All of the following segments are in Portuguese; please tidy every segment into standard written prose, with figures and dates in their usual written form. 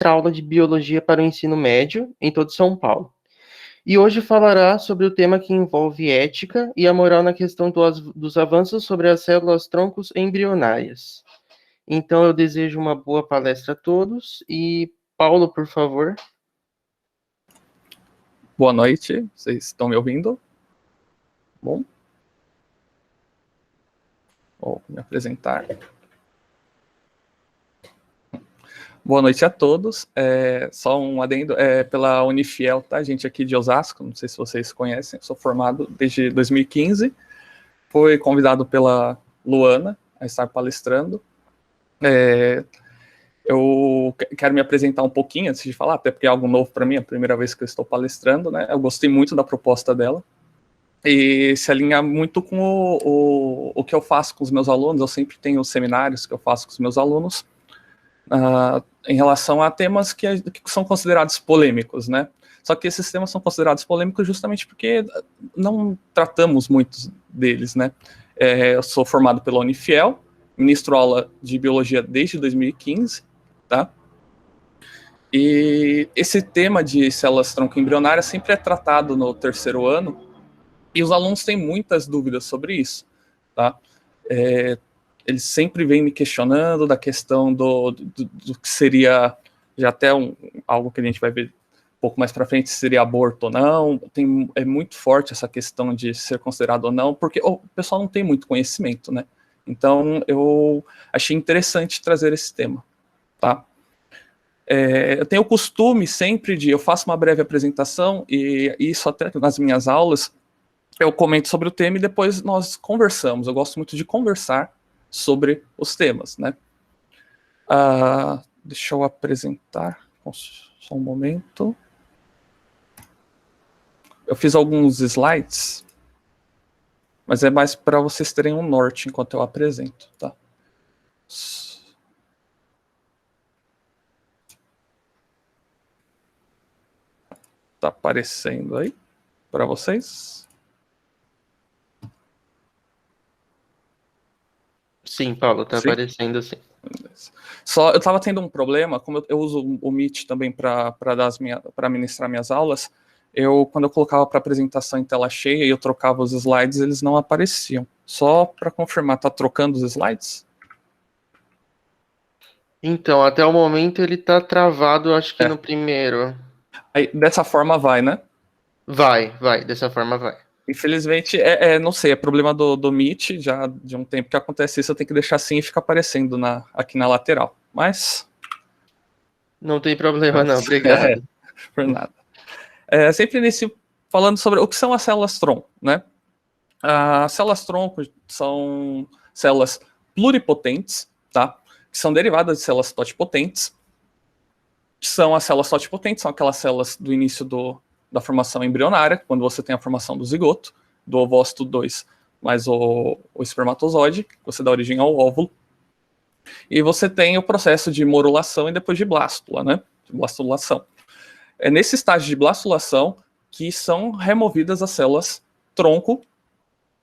aula de biologia para o ensino médio em todo São Paulo. E hoje falará sobre o tema que envolve ética e a moral na questão dos avanços sobre as células troncos embrionárias. Então, eu desejo uma boa palestra a todos e, Paulo, por favor. Boa noite, vocês estão me ouvindo? Bom? Vou me apresentar. Boa noite a todos. Só um adendo, pela Unifiel, tá? Gente aqui de Osasco, não sei se vocês conhecem, sou formado desde 2015, fui convidado pela Luana a estar palestrando. Eu quero me apresentar um pouquinho antes de falar, até porque é algo novo para mim, é a primeira vez que eu estou palestrando, né? Eu gostei muito da proposta dela e se alinha muito com o que eu faço com os meus alunos. Eu sempre tenho seminários que eu faço com os meus alunos em relação a temas que são considerados polêmicos, né? Só que esses temas são considerados polêmicos justamente porque não tratamos muitos deles, né? Eu sou formado pela Unifiel, ministro aula de biologia desde 2015, tá? E esse tema de células tronco embrionárias sempre é tratado no terceiro ano, e os alunos têm muitas dúvidas sobre isso, tá? Eles sempre vêm me questionando da questão do que seria, já até algo que a gente vai ver um pouco mais para frente, se seria aborto ou não. É muito forte essa questão de ser considerado ou não, porque o pessoal não tem muito conhecimento, né? Então, eu achei interessante trazer esse tema, tá? Eu tenho o costume sempre eu faço uma breve apresentação, e isso até nas minhas aulas, eu comento sobre o tema e depois nós conversamos. Eu gosto muito de conversar sobre os temas, né? Deixa eu apresentar, só um momento. Eu fiz alguns slides, mas é mais para vocês terem um norte enquanto eu apresento, tá? Tá aparecendo aí para vocês? Sim, Paulo, tá aparecendo sim. Só eu estava tendo um problema, como eu uso o Meet também para ministrar minhas aulas, quando eu colocava para apresentação em tela cheia e eu trocava os slides, eles não apareciam. Só para confirmar, tá trocando os slides? Então, até o momento ele tá travado, acho que no primeiro. Aí, dessa forma vai, né? Vai, dessa forma vai. Infelizmente, não sei, é problema do Meet, já de um tempo que acontece isso, eu tenho que deixar assim e fica aparecendo aqui na lateral. Mas... não tem problema não, obrigado. Por nada. Sempre inicio falando sobre o que são as células-tronco, né? As células-tronco são células pluripotentes, tá? Que são derivadas de células totipotentes. As células totipotentes são aquelas células do início da formação embrionária, quando você tem a formação do zigoto, do ovócito 2, mais o espermatozoide, que você dá origem ao óvulo. E você tem o processo de morulação e depois de blástula, né? De blastulação. É nesse estágio de blastulação que são removidas as células tronco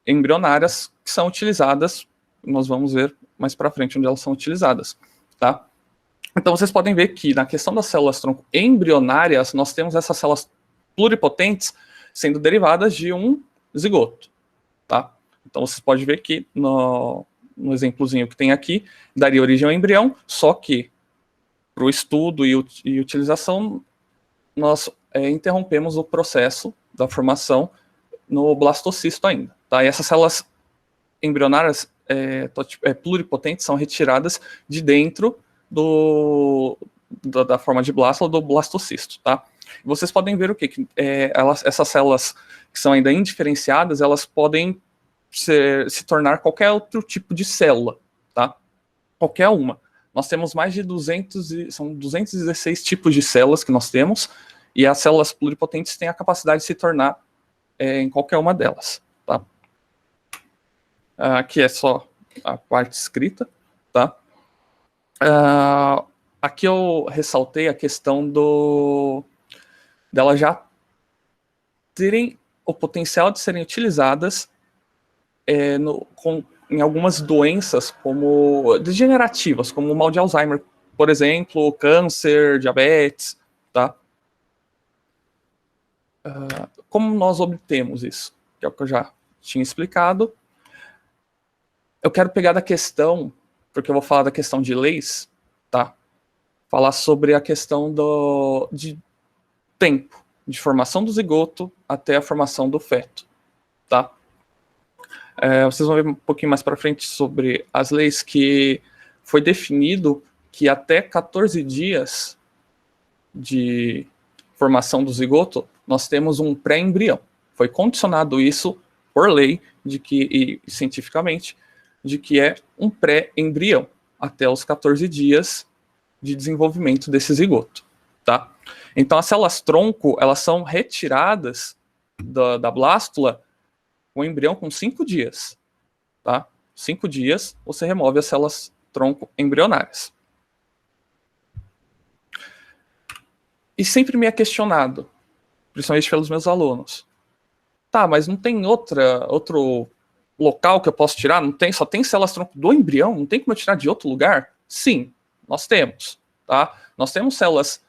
embrionárias que são utilizadas, nós vamos ver mais para frente onde elas são utilizadas, tá? Então vocês podem ver que na questão das células tronco embrionárias, nós temos essas células pluripotentes sendo derivadas de um zigoto, tá? Então vocês podem ver que no exemplozinho que tem aqui, daria origem ao embrião, só que para o estudo e utilização, nós interrompemos o processo da formação no blastocisto ainda, tá? E essas células embrionárias pluripotentes são retiradas de dentro da forma de blástula do blastocisto, tá? Vocês podem ver o que essas células que são ainda indiferenciadas, elas podem se tornar qualquer outro tipo de célula, tá? Qualquer uma. Nós temos mais de 216 tipos de células que nós temos, e as células pluripotentes têm a capacidade de se tornar em qualquer uma delas, tá? Aqui é só a parte escrita, tá? Aqui eu ressaltei a questão delas já terem o potencial de serem utilizadas em algumas doenças como degenerativas, como o mal de Alzheimer, por exemplo, câncer, diabetes, tá? Como nós obtemos isso? Que é o que eu já tinha explicado. Eu quero pegar da questão, porque eu vou falar da questão de leis, tá? Falar sobre a questão de tempo, de formação do zigoto até a formação do feto, tá? Vocês vão ver um pouquinho mais para frente sobre as leis que foi definido que até 14 dias de formação do zigoto, nós temos um pré-embrião. Foi condicionado isso por lei e cientificamente de que é um pré-embrião até os 14 dias de desenvolvimento desse zigoto, tá? Então as células tronco, elas são retiradas da blástula o embrião com 5 dias, tá? 5 dias você remove as células tronco embrionárias. E sempre me é questionado, principalmente pelos meus alunos. Tá, mas não tem outro local que eu posso tirar? Não tem, só tem células tronco do embrião? Não tem como eu tirar de outro lugar? Sim, nós temos, tá? Nós temos células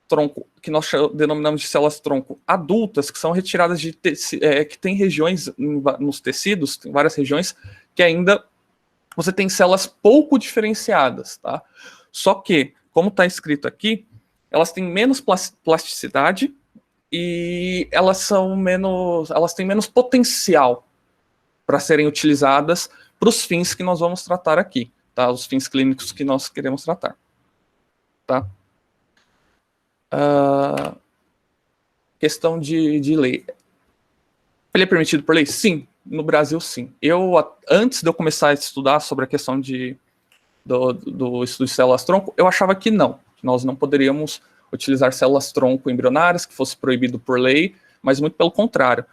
tronco, que nós denominamos de células tronco adultas, que são retiradas que tem regiões nos tecidos, tem várias regiões, que ainda você tem células pouco diferenciadas, tá? Só que, como está escrito aqui, elas têm menos plasticidade e elas têm menos potencial para serem utilizadas para os fins que nós vamos tratar aqui, tá? Os fins clínicos que nós queremos tratar, tá? Questão de lei. Ele é permitido por lei? Sim, no Brasil sim. Antes de eu começar a estudar sobre a questão do estudo de células-tronco, eu achava que nós não poderíamos utilizar células-tronco embrionárias, que fosse proibido por lei, mas muito pelo contrário.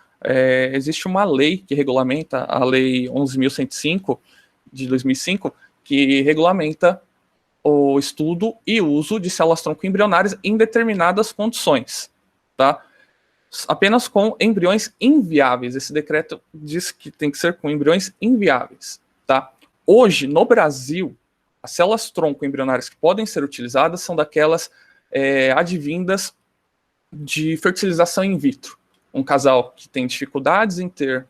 Existe uma lei que regulamenta, a Lei 11.105, de 2005, que regulamenta o estudo e uso de células-tronco embrionárias em determinadas condições, tá? Apenas com embriões inviáveis. Esse decreto diz que tem que ser com embriões inviáveis, tá? Hoje, no Brasil, as células-tronco embrionárias que podem ser utilizadas são daquelas advindas de fertilização in vitro. Um casal que tem dificuldades em ter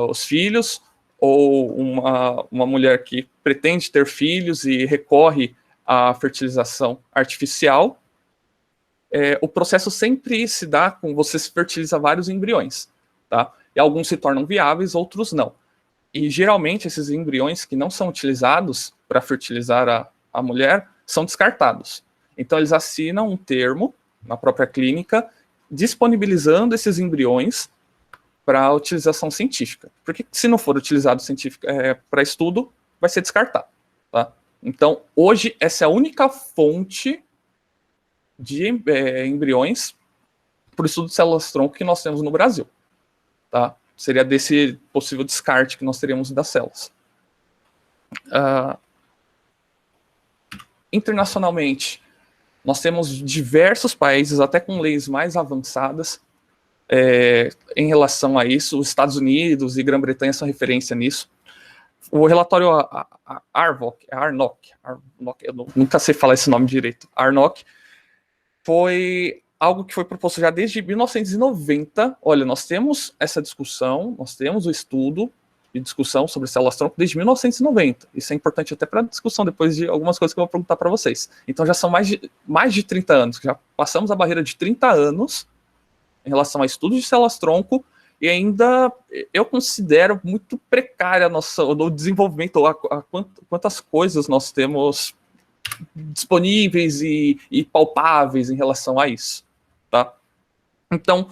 os filhos, ou uma mulher que pretende ter filhos e recorre à fertilização artificial, o processo sempre se dá com você se fertiliza vários embriões, tá? E alguns se tornam viáveis, outros não. E geralmente esses embriões que não são utilizados para fertilizar a mulher são descartados. Então eles assinam um termo na própria clínica disponibilizando esses embriões para utilização científica. Porque se não for utilizado para estudo, vai ser descartado, tá? Então, hoje, essa é a única fonte de embriões para o estudo de células-tronco que nós temos no Brasil, tá? Seria desse possível descarte que nós teríamos das células. Internacionalmente, nós temos diversos países, até com leis mais avançadas, em relação a isso. Os Estados Unidos e Grã-Bretanha são referência nisso. O relatório ARNOC, eu nunca sei falar esse nome direito, ARNOC, foi algo que foi proposto já desde 1990. Olha, nós temos essa discussão, nós temos o estudo e discussão sobre células-tronco desde 1990. Isso é importante até para a discussão depois de algumas coisas que eu vou perguntar para vocês. Então já são mais de 30 anos, já passamos a barreira de 30 anos em relação a estudos de células-tronco, e ainda eu considero muito precária o desenvolvimento, quantas coisas nós temos disponíveis e palpáveis em relação a isso, tá? Então,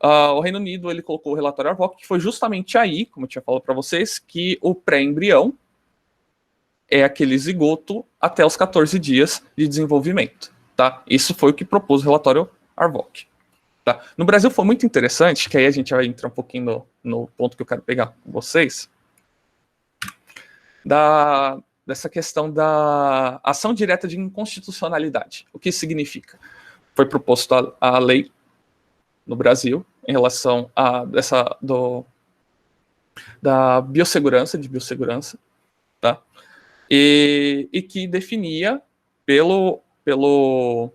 o Reino Unido, ele colocou o relatório ARVOC, que foi justamente aí, como eu tinha falado para vocês, que o pré-embrião é aquele zigoto até os 14 dias de desenvolvimento, tá? Isso foi o que propôs o relatório ARVOC. Tá? No Brasil foi muito interessante, que aí a gente vai entrar um pouquinho no ponto que eu quero pegar com vocês, dessa questão da ação direta de inconstitucionalidade. O que isso significa? Foi proposto a lei no Brasil em relação da biossegurança, tá? E que definia pelo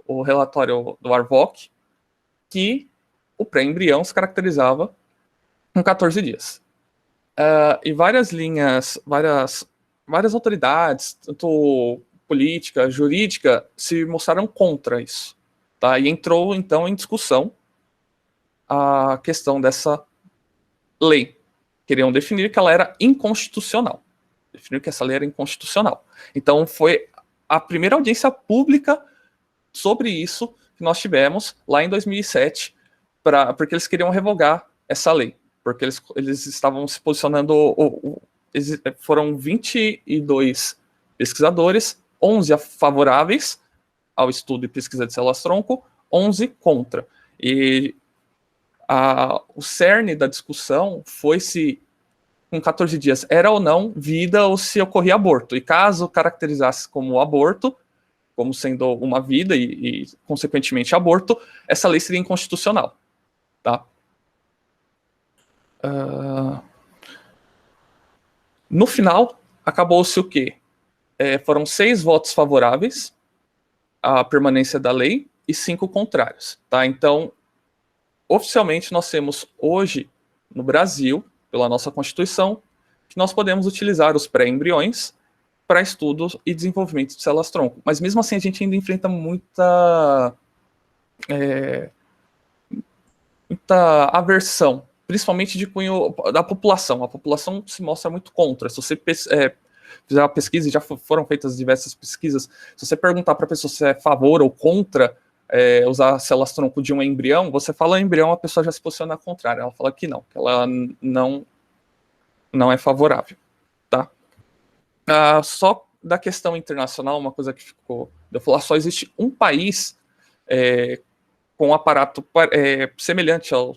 o relatório do Arvoc, que o pré-embrião se caracterizava com 14 dias. E várias linhas, várias autoridades, tanto política, jurídica, se mostraram contra isso. Tá? E entrou, então, em discussão a questão dessa lei. Queriam definir que ela era inconstitucional. Definiram que essa lei era inconstitucional. Então, foi a primeira audiência pública sobre isso que nós tivemos lá em 2007, porque eles queriam revogar essa lei, porque eles estavam se posicionando, foram 22 pesquisadores, 11 favoráveis ao estudo e pesquisa de células-tronco, 11 contra. E o cerne da discussão foi se com 14 dias era ou não vida ou se ocorria aborto. E caso caracterizasse como aborto, como sendo uma vida e consequentemente, aborto, essa lei seria inconstitucional. Tá? No final, acabou-se o quê? Foram 6 votos favoráveis à permanência da lei e 5 contrários. Tá? Então, oficialmente, nós temos hoje, no Brasil, pela nossa Constituição, que nós podemos utilizar os pré-embriões para estudo e desenvolvimento de células-tronco. Mas mesmo assim a gente ainda enfrenta muita aversão, principalmente de cunho da população. A população se mostra muito contra. Se você fizer uma pesquisa, e já foram feitas diversas pesquisas, se você perguntar para a pessoa se é a favor ou contra usar células-tronco de um embrião, você fala embrião, a pessoa já se posiciona ao contrário. Ela fala que ela não é favorável. Tá? Só da questão internacional, uma coisa que ficou de eu falar, só existe um país com um aparato semelhante ao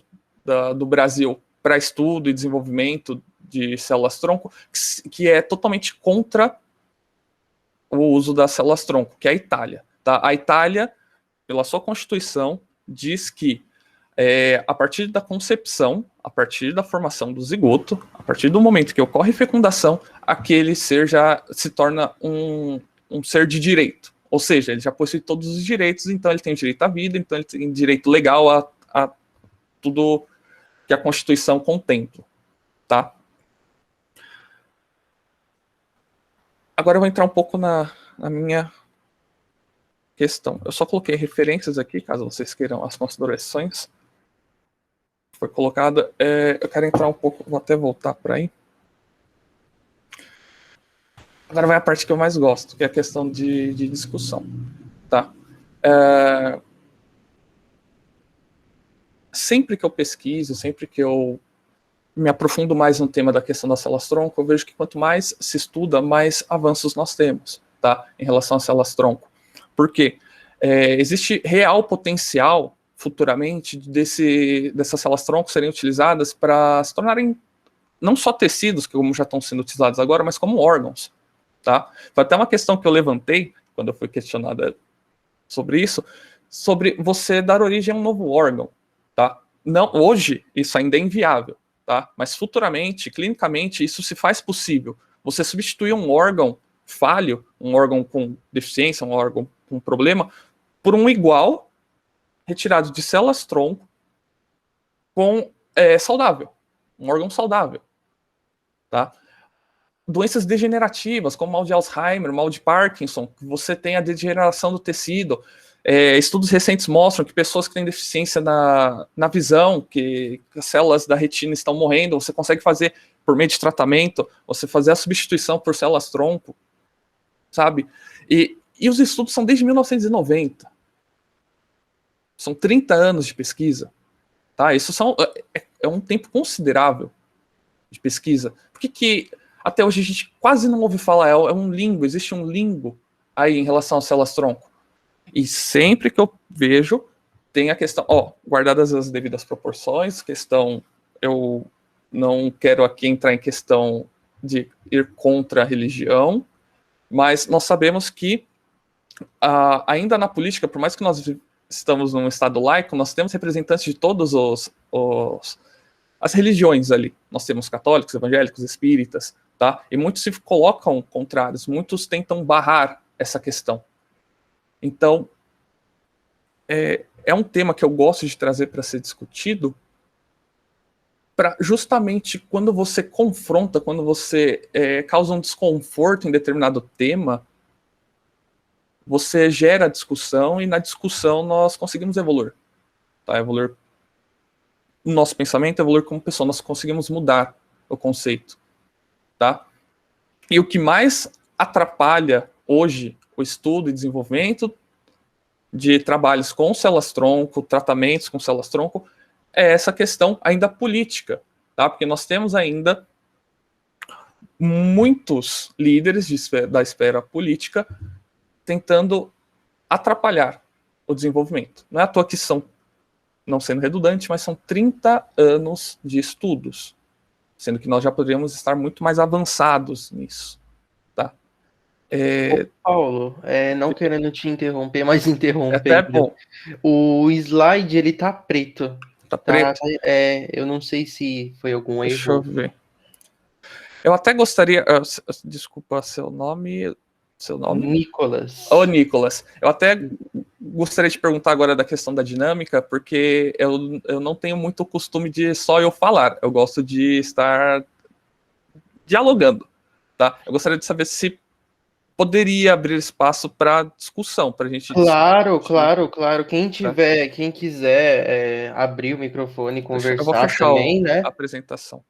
do Brasil para estudo e desenvolvimento de células-tronco, que é totalmente contra o uso das células-tronco, que é a Itália. Tá? A Itália, pela sua Constituição, diz que a partir da concepção, a partir da formação do zigoto, a partir do momento que ocorre fecundação, aquele ser já se torna um ser de direito. Ou seja, ele já possui todos os direitos, então ele tem direito à vida, então ele tem direito legal a tudo que a Constituição contempla. Tá? Agora eu vou entrar um pouco na minha questão. Eu só coloquei referências aqui, caso vocês queiram as considerações. Foi colocada. Eu quero entrar um pouco, vou até voltar para aí. Agora vai a parte que eu mais gosto, que é a questão de discussão. Tá? Sempre que eu pesquiso, sempre que eu me aprofundo mais no tema da questão das células-tronco, eu vejo que quanto mais se estuda, mais avanços nós temos, tá? Em relação às células-tronco. Por quê? Existe real potencial futuramente dessas células-tronco serem utilizadas para se tornarem não só tecidos, que como já estão sendo utilizados agora, mas como órgãos. Tá? Foi até uma questão que eu levantei, quando eu fui questionada sobre isso, sobre você dar origem a um novo órgão. Tá? Não, hoje, isso ainda é inviável, tá? Mas futuramente, clinicamente, isso se faz possível. Você substituir um órgão falho, um órgão com deficiência, um órgão com problema, por um igual, retirado de células-tronco, saudável. Um órgão saudável. Tá? Doenças degenerativas, como mal de Alzheimer, mal de Parkinson, que você tem a degeneração do tecido. Estudos recentes mostram que pessoas que têm deficiência na visão, que as células da retina estão morrendo, você consegue fazer, por meio de tratamento, você fazer a substituição por células-tronco, sabe? E os estudos são desde 1990. São 30 anos de pesquisa. Tá? Isso é um tempo considerável de pesquisa. Por que até hoje a gente quase não ouve falar? É um limbo, existe um limbo aí em relação às células-tronco. E sempre que eu vejo, tem a questão, guardadas as devidas proporções, eu não quero aqui entrar em questão de ir contra a religião, mas nós sabemos que ainda na política, por mais que nós estamos num estado laico, nós temos representantes de todas as religiões ali. Nós temos católicos, evangélicos, espíritas, tá? E muitos se colocam contrários, muitos tentam barrar essa questão. Então, é um tema que eu gosto de trazer para ser discutido, para justamente quando você confronta, quando você causa um desconforto em determinado tema, você gera discussão e na discussão nós conseguimos evoluir. Tá? Evoluir o nosso pensamento, evoluir como pessoa, nós conseguimos mudar o conceito. Tá? E o que mais atrapalha hoje o estudo e desenvolvimento de trabalhos com células-tronco, tratamentos com células-tronco, é essa questão ainda política, tá? Porque nós temos ainda muitos líderes da esfera política tentando atrapalhar o desenvolvimento. Não é à toa que são, não sendo redundante, mas são 30 anos de estudos, sendo que nós já poderíamos estar muito mais avançados nisso. Tá? Ô, Paulo, não querendo te interromper, mas É até interrompendo, bom. o slide ele tá preto. Tá preto? Eu não sei se foi algum Deixa eu erro. ver. Eu até gostaria. Desculpa seu nome. Nicolas. Ô, Nicolas. Eu até gostaria de perguntar agora da questão da dinâmica, porque eu não tenho muito o costume de só eu falar. Eu gosto de estar dialogando. Tá? Eu gostaria de saber se poderia abrir espaço para discussão, para a gente Claro, discutir. claro. Quem quiser abrir o microfone e Eu vou conversar fechar também, a né? apresentação.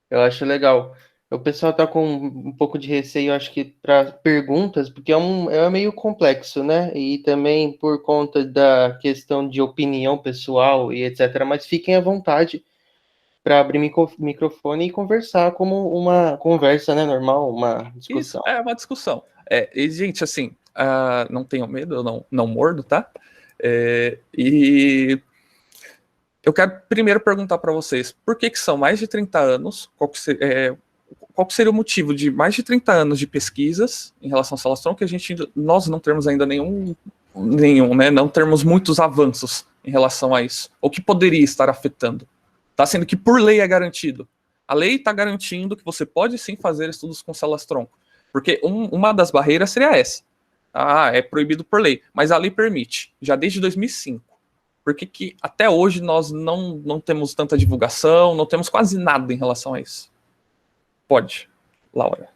Eu acho legal. O pessoal tá com um pouco de receio, acho que para perguntas, porque é meio complexo, né? E também por conta da questão de opinião pessoal e etc. Mas fiquem à vontade para abrir microfone e conversar como uma conversa, né? Normal, uma Isso discussão. é uma discussão. E, gente, assim, não tenham medo, eu não mordo, tá? E eu quero primeiro perguntar para vocês, por que são mais de 30 anos? Qual que seria o motivo de mais de 30 anos de pesquisas em relação à células-tronco que nós não temos ainda nenhum, né? Não temos muitos avanços em relação a isso. O que poderia estar afetando? Tá sendo que por lei é garantido. A lei está garantindo que você pode sim fazer estudos com células-tronco. Porque uma das barreiras seria essa. É proibido por lei. Mas a lei permite, já desde 2005. Por que até hoje nós não temos tanta divulgação, não temos quase nada em relação a isso? Pode, Laura.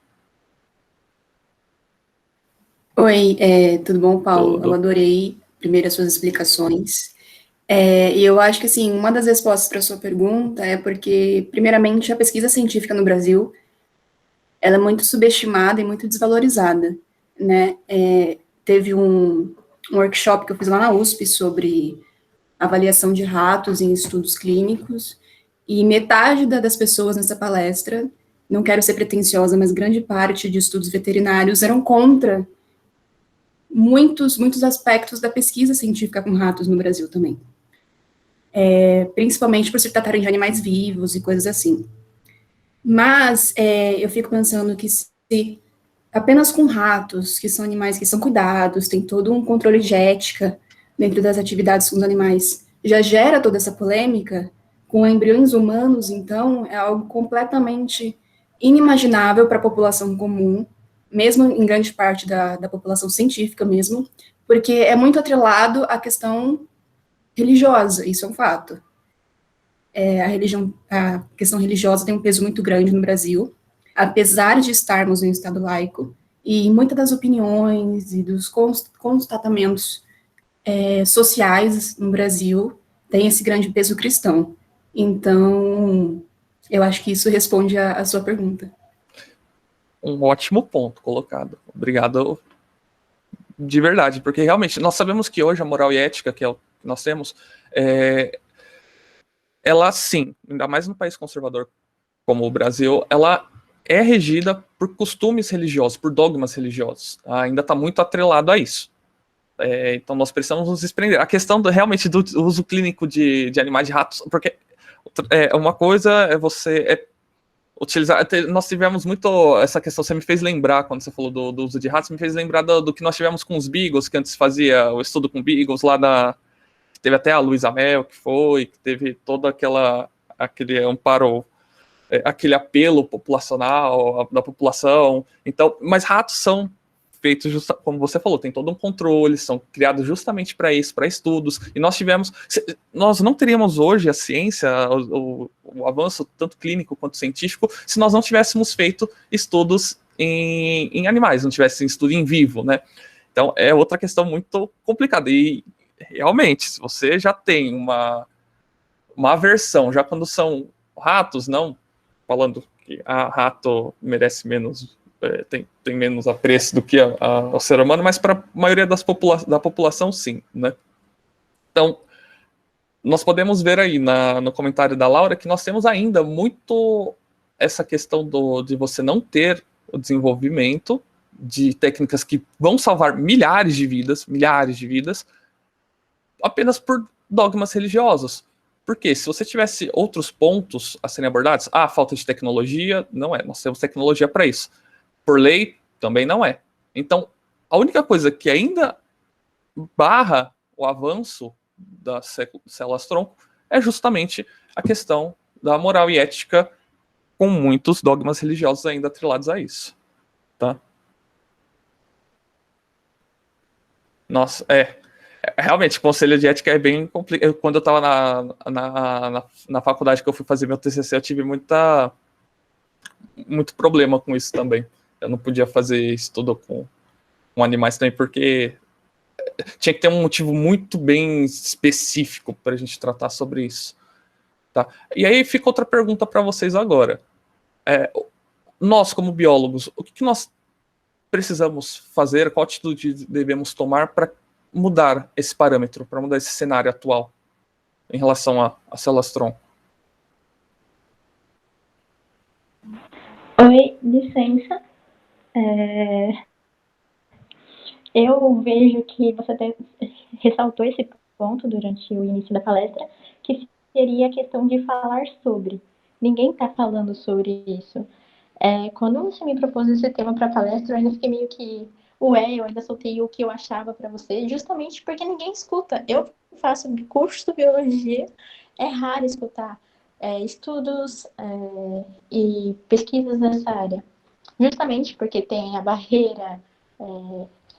Oi, tudo bom, Paulo? Tudo. Eu adorei, primeiro, as suas explicações. E eu acho que, assim, uma das respostas para a sua pergunta é porque, primeiramente, a pesquisa científica no Brasil, ela é muito subestimada e muito desvalorizada, né? Teve um workshop que eu fiz lá na USP sobre avaliação de ratos em estudos clínicos, e metade das pessoas nessa palestra, não quero ser pretensiosa, mas grande parte de estudos veterinários eram contra muitos aspectos da pesquisa científica com ratos no Brasil também. Principalmente por se tratarem de animais vivos e coisas assim. Mas eu fico pensando que se apenas com ratos, que são animais que são cuidados, tem todo um controle de ética dentro das atividades com os animais, já gera toda essa polêmica, com embriões humanos, então, é algo completamente inimaginável para a população comum, mesmo em grande parte da população científica mesmo, porque é muito atrelado à questão religiosa, isso é um fato. A questão religiosa tem um peso muito grande no Brasil, apesar de estarmos em um Estado laico, e muitas das opiniões e dos constatamentos sociais no Brasil têm esse grande peso cristão. Então, eu acho que isso responde a sua pergunta. Um ótimo ponto colocado. Obrigado de verdade, porque realmente nós sabemos que hoje a moral e ética que é o que nós temos, ela sim, ainda mais num país conservador como o Brasil, ela é regida por costumes religiosos, por dogmas religiosos. Tá? Ainda está muito atrelado a isso. Então nós precisamos nos desprender. A questão realmente do uso clínico de animais de ratos, porque uma coisa é você utilizar. Nós tivemos muito essa questão, você me fez lembrar, quando você falou do uso de ratos, me fez lembrar do que nós tivemos com os beagles, que antes fazia o estudo com beagles lá teve até a Luísa Mel, que teve toda aquele amparo, aquele apelo populacional da população. Então, mas ratos são feitos, como você falou, tem todo um controle, são criados justamente para isso, para estudos, e nós não teríamos hoje a ciência, o avanço tanto clínico quanto científico, se nós não tivéssemos feito estudos em animais, não tivesse estudo em vivo, né? Então, é outra questão muito complicada, e realmente, se você já tem uma aversão, já quando são ratos, não falando que rato merece menos, tem menos apreço do que o ser humano, mas para a maioria da população, sim, né? Então, nós podemos ver aí no comentário da Laura que nós temos ainda muito essa questão de você não ter o desenvolvimento de técnicas que vão salvar milhares de vidas, apenas por dogmas religiosos. Porque se você tivesse outros pontos a serem abordados, falta de tecnologia, não é, nós temos tecnologia para isso. Por lei, também não é. Então, a única coisa que ainda barra o avanço das células-tronco é justamente a questão da moral e ética, com muitos dogmas religiosos ainda atrelados a isso. Tá? Nossa, realmente, o conselho de ética é bem complicado. Quando eu estava na faculdade que eu fui fazer meu TCC, eu tive muito problema com isso também. Eu não podia fazer estudo com animais também, porque tinha que ter um motivo muito bem específico para a gente tratar sobre isso. Tá? E aí fica outra pergunta para vocês agora. Nós, como biólogos, o que nós precisamos fazer, qual atitude devemos tomar para mudar esse parâmetro, para mudar esse cenário atual em relação a células-tronco? Oi, licença. Eu vejo que você até ressaltou esse ponto durante o início da palestra, que seria a questão de falar sobre. Ninguém está falando sobre isso. Quando você me propôs esse tema para a palestra, eu ainda fiquei meio que, eu ainda soltei o que eu achava para você, justamente porque ninguém escuta. Eu faço curso de biologia, é raro escutar estudos e pesquisas nessa área. Justamente porque tem a barreira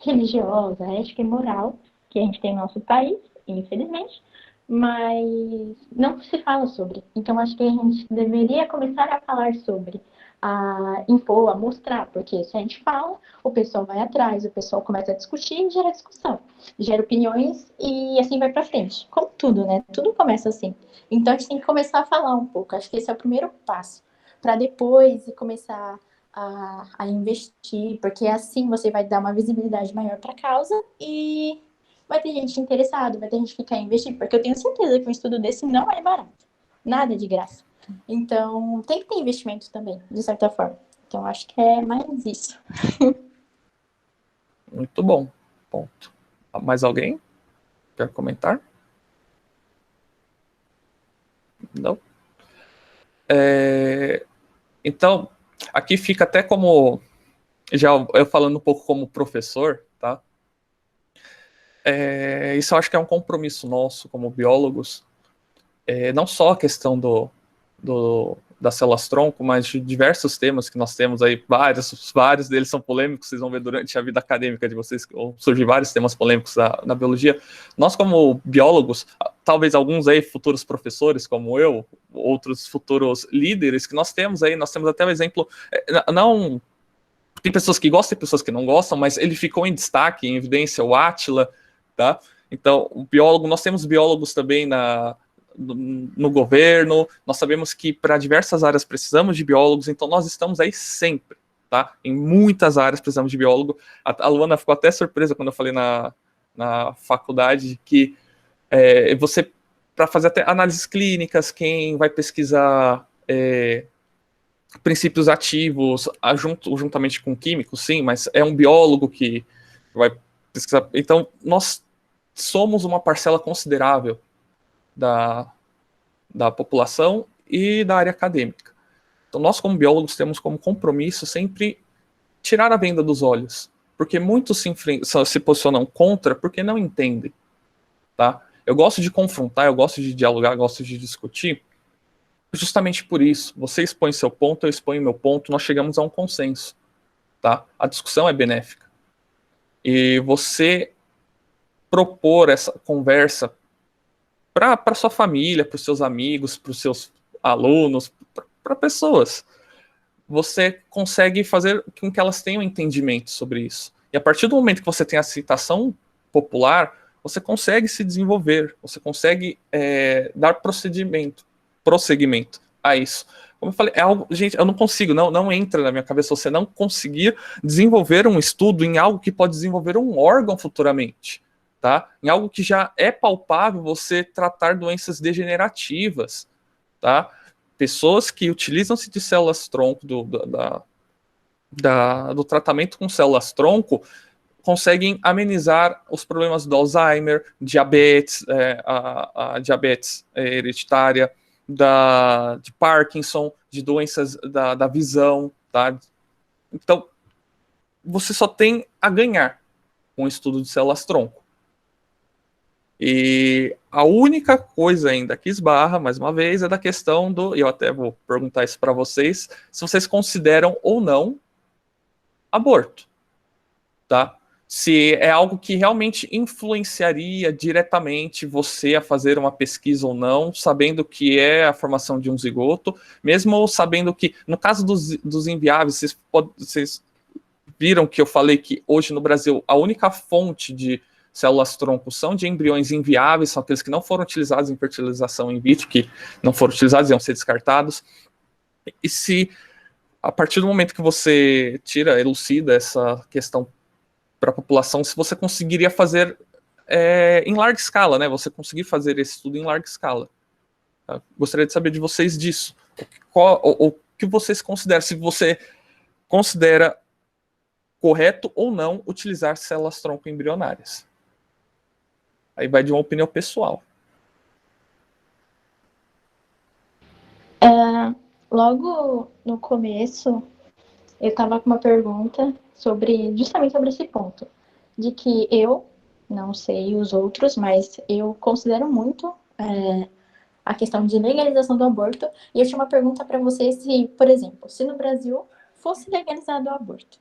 religiosa, ética e moral que a gente tem no nosso país, infelizmente, mas não se fala sobre. Então, acho que a gente deveria começar a falar sobre, a impor, a mostrar, porque se a gente fala, o pessoal vai atrás, o pessoal começa a discutir e gera discussão, gera opiniões e assim vai para frente. Como tudo, né? Tudo começa assim. Então, a gente tem que começar a falar um pouco. Acho que esse é o primeiro passo, para depois começar a investir, porque assim você vai dar uma visibilidade maior para a causa e vai ter gente interessada, vai ter gente que quer investir, porque eu tenho certeza que um estudo desse não é barato, nada de graça. Então, tem que ter investimento também, de certa forma. Então, acho que é mais isso. Muito bom. Ponto. Mais alguém quer comentar? Não? Então, aqui fica até como, já eu falando um pouco como professor, tá? Isso eu acho que é um compromisso nosso como biólogos, não só a questão das células-tronco, mas de diversos temas que nós temos aí, vários deles são polêmicos, vocês vão ver durante a vida acadêmica de vocês, surgem vários temas polêmicos na biologia. Nós, como biólogos, talvez alguns aí futuros professores, como eu, outros futuros líderes que nós temos até um exemplo, não... Tem pessoas que gostam e pessoas que não gostam, mas ele ficou em destaque, em evidência, o Átila, tá? Então, o biólogo, nós temos biólogos também no governo, nós sabemos que para diversas áreas precisamos de biólogos, então nós estamos aí sempre, tá? Em muitas áreas precisamos de biólogo. A Luana ficou até surpresa quando eu falei na faculdade que você, para fazer até análises clínicas, quem vai pesquisar princípios ativos, juntamente com químicos, sim, mas é um biólogo que vai pesquisar. Então, nós somos uma parcela considerável da população e da área acadêmica. Então, nós, como biólogos, temos como compromisso sempre tirar a venda dos olhos, porque muitos se posicionam contra porque não entendem. Tá? Eu gosto de confrontar, eu gosto de dialogar, eu gosto de discutir, justamente por isso. Você expõe seu ponto, eu exponho meu ponto, nós chegamos a um consenso. Tá? A discussão é benéfica. E você propor essa conversa para sua família, para os seus amigos, para os seus alunos, para pessoas, você consegue fazer com que elas tenham entendimento sobre isso. E a partir do momento que você tem a aceitação popular, você consegue se desenvolver, você consegue dar prosseguimento a isso. Como eu falei, é algo, gente, eu não consigo, não entra na minha cabeça você não conseguir desenvolver um estudo em algo que pode desenvolver um órgão futuramente, tá? Em algo que já é palpável você tratar doenças degenerativas, tá? Pessoas que utilizam-se de células-tronco do tratamento com células-tronco conseguem amenizar os problemas do Alzheimer, diabetes, a diabetes hereditária, de Parkinson, de doenças da visão, tá? Então, você só tem a ganhar com o estudo de células-tronco. E a única coisa ainda que esbarra, mais uma vez, é da questão eu até vou perguntar isso para vocês, se vocês consideram ou não aborto, tá? Se é algo que realmente influenciaria diretamente você a fazer uma pesquisa ou não, sabendo que é a formação de um zigoto, mesmo sabendo que, no caso dos inviáveis, vocês viram que eu falei que hoje no Brasil a única fonte de células-tronco são de embriões inviáveis, são aqueles que não foram utilizados em fertilização in vitro, que não foram utilizados, iam ser descartados. E se, a partir do momento que você elucida essa questão para a população, se você conseguiria fazer em larga escala, né? Você conseguir fazer esse estudo em larga escala. Tá? Gostaria de saber de vocês disso. O que vocês consideram, se você considera correto ou não utilizar células-tronco embrionárias. Aí vai de uma opinião pessoal. Logo no começo, eu estava com uma pergunta justamente sobre esse ponto, de que eu, não sei os outros, mas eu considero muito a questão de legalização do aborto, e eu tinha uma pergunta para vocês se, por exemplo, se no Brasil fosse legalizado o aborto,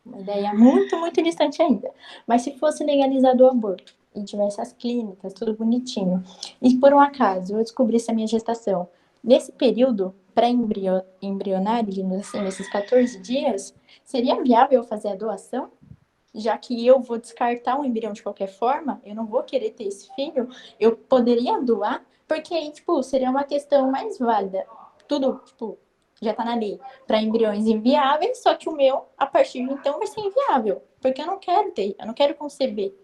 uma ideia muito, muito distante ainda, mas se fosse legalizado o aborto, e tivesse as clínicas, tudo bonitinho, e por um acaso eu descobrisse a minha gestação, nesse período pré-embrionário, assim, nesses 14 dias, seria viável eu fazer a doação? Já que eu vou descartar um embrião de qualquer forma, eu não vou querer ter esse filho, eu poderia doar? Porque aí, tipo, seria uma questão mais válida. Tudo, tipo, já tá na lei para embriões inviáveis, só que o meu, a partir de então, vai ser inviável. Porque eu não quero ter, eu não quero conceber.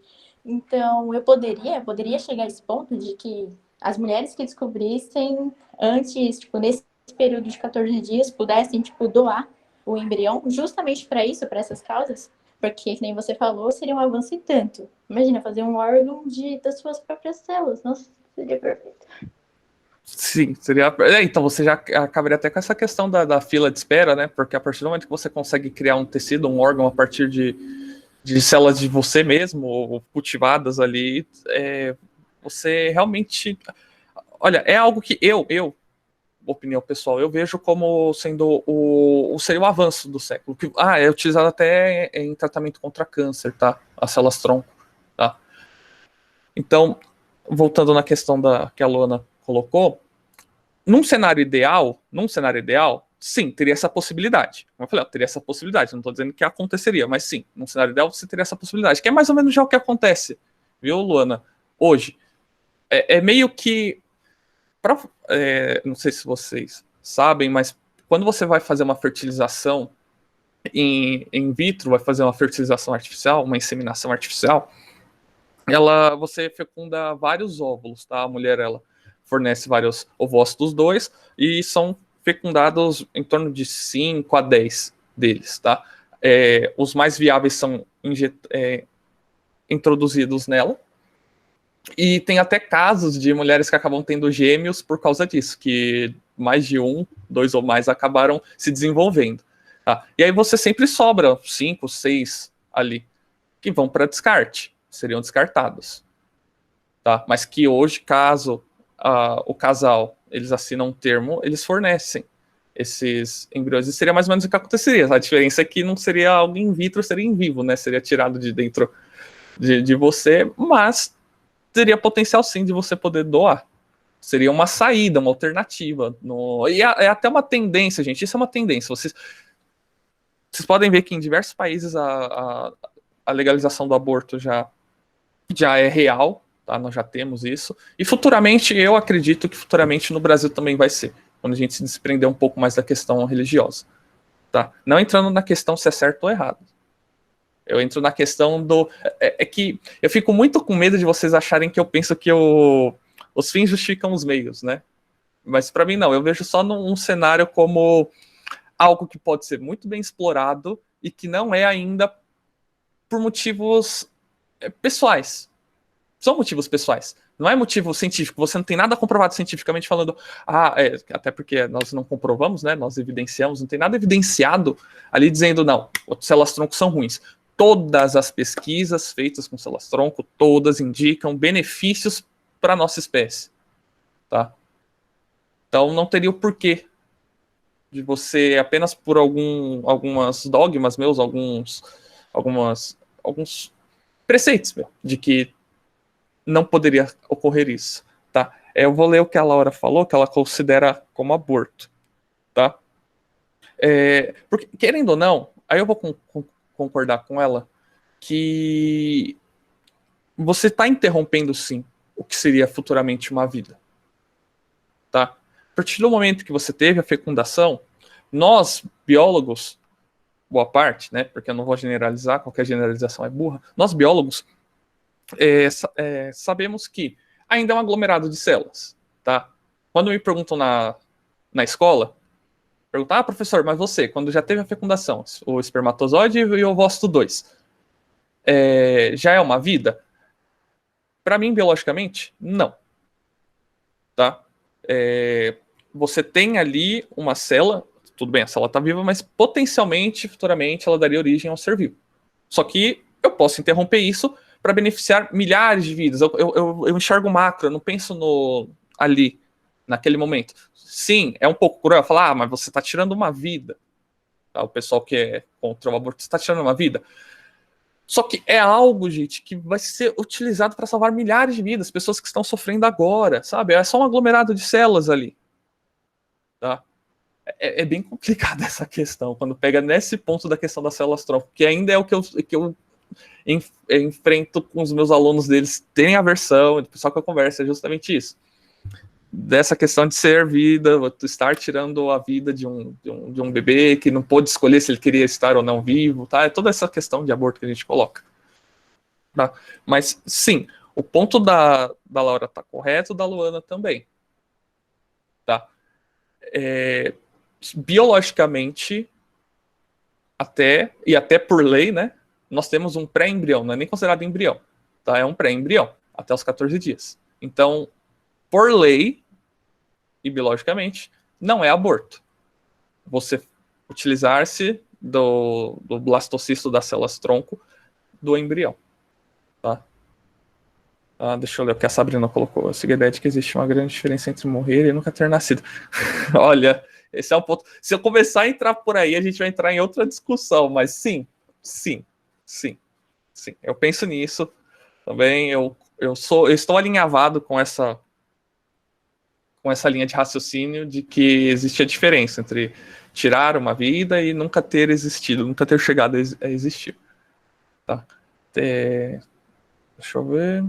Então, eu poderia chegar a esse ponto de que as mulheres que descobrissem antes, tipo, nesse período de 14 dias, pudessem, tipo, doar o embrião justamente para isso, para essas causas, porque, como você falou, seria um avanço e tanto. Imagina fazer um órgão das suas próprias células. Nossa, seria perfeito. Sim, seria. Então você já acabaria até com essa questão da fila de espera, né? Porque a partir do momento que você consegue criar um tecido, um órgão a partir de células de você mesmo, ou cultivadas ali, você realmente. Olha, é algo que opinião pessoal, eu vejo como sendo seria o avanço do século. Que, é utilizado até em tratamento contra câncer, tá? As células-tronco, tá? Então, voltando na questão que a Luana colocou, num cenário ideal, sim, teria essa possibilidade. Como eu falei, teria essa possibilidade. Não estou dizendo que aconteceria, mas sim, num cenário ideal você teria essa possibilidade. Que é mais ou menos já o que acontece, viu, Luana? Hoje. É meio que... não sei se vocês sabem, mas quando você vai fazer uma fertilização in vitro, vai fazer uma fertilização artificial, uma inseminação artificial, você fecunda vários óvulos, tá? A mulher, ela fornece vários ovócitos dois e são fecundados em torno de 5 a 10 deles, tá? Os mais viáveis são introduzidos nela, e tem até casos de mulheres que acabam tendo gêmeos por causa disso, que mais de 1, 2 ou mais acabaram se desenvolvendo. Tá? E aí você sempre sobra 5, 6 ali, que vão para descarte, seriam descartados. Tá? Mas que hoje, caso o casal eles assinam um termo, eles fornecem esses embriões. E seria mais ou menos o que aconteceria. A diferença é que não seria algo in vitro, seria em vivo, né? Seria tirado de dentro de você, mas teria potencial sim de você poder doar. Seria uma saída, uma alternativa. E é até uma tendência, gente. Isso é uma tendência. Vocês podem ver que em diversos países a legalização do aborto já é real, tá? Nós já temos isso. E futuramente, eu acredito que futuramente no Brasil também vai ser, quando a gente se desprender um pouco mais da questão religiosa. Tá? Não entrando na questão se é certo ou errado. Eu entro na questão do... É que eu fico muito com medo de vocês acharem que eu penso que os fins justificam os meios, né? Mas para mim não, eu vejo só num cenário como algo que pode ser muito bem explorado e que não é ainda por motivos pessoais. São motivos pessoais. Não é motivo científico. Você não tem nada comprovado cientificamente falando... até porque nós não comprovamos, né? Nós evidenciamos. Não tem nada evidenciado ali dizendo, não, as células-tronco são ruins. Todas as pesquisas feitas com células-tronco, todas indicam benefícios para a nossa espécie. Tá? Então não teria o porquê de você, apenas por algumas dogmas meus, alguns preceitos, de que não poderia ocorrer isso, tá? Eu vou ler o que a Laura falou, que ela considera como aborto, tá? Porque, querendo ou não, aí eu vou concordar com ela, que você está interrompendo, sim, o que seria futuramente uma vida, tá? A partir do momento que você teve a fecundação, nós, biólogos, boa parte, né? Porque eu não vou generalizar, qualquer generalização é burra. Nós, biólogos, sabemos que ainda é um aglomerado de células, tá? Quando me perguntam na escola, perguntam, professor, mas você, quando já teve a fecundação, o espermatozoide e o ovócito 2, já é uma vida? Para mim, biologicamente, não. Tá? Você tem ali uma célula, tudo bem, a célula está viva, mas potencialmente, futuramente, ela daria origem ao ser vivo. Só que eu posso interromper isso para beneficiar milhares de vidas. Eu enxergo macro, eu não penso ali, naquele momento. Sim, é um pouco cruel falar, mas você está tirando uma vida. Tá? O pessoal que é contra o aborto está tirando uma vida. Só que é algo, gente, que vai ser utilizado para salvar milhares de vidas, pessoas que estão sofrendo agora, sabe? É só um aglomerado de células ali. Tá? É bem complicada essa questão, quando pega nesse ponto da questão das células-tronco, que ainda é o que eu enfrento com os meus alunos deles, terem aversão, o pessoal que eu converso, é justamente isso. Dessa questão de ser vida, estar tirando a vida de um bebê que não pôde escolher se ele queria estar ou não vivo, tá? É toda essa questão de aborto que a gente coloca. Tá? Mas, sim, o ponto da Laura tá correto, da Luana também. Tá? Biologicamente, até por lei, né? Nós temos um pré-embrião, não é nem considerado embrião, tá? É um pré-embrião, até os 14 dias. Então, por lei e biologicamente, não é aborto. Você utilizar-se do blastocisto das células-tronco do embrião. Tá? Deixa eu ler o que a Sabrina colocou. Eu sigo a ideia de que existe uma grande diferença entre morrer e nunca ter nascido. Olha, esse é o ponto. Se eu começar a entrar por aí, a gente vai entrar em outra discussão, mas sim. Eu penso nisso também. Eu estou alinhavado com essa linha de raciocínio de que existe a diferença entre tirar uma vida e nunca ter existido, nunca ter chegado a existir. Tá? Deixa eu ver.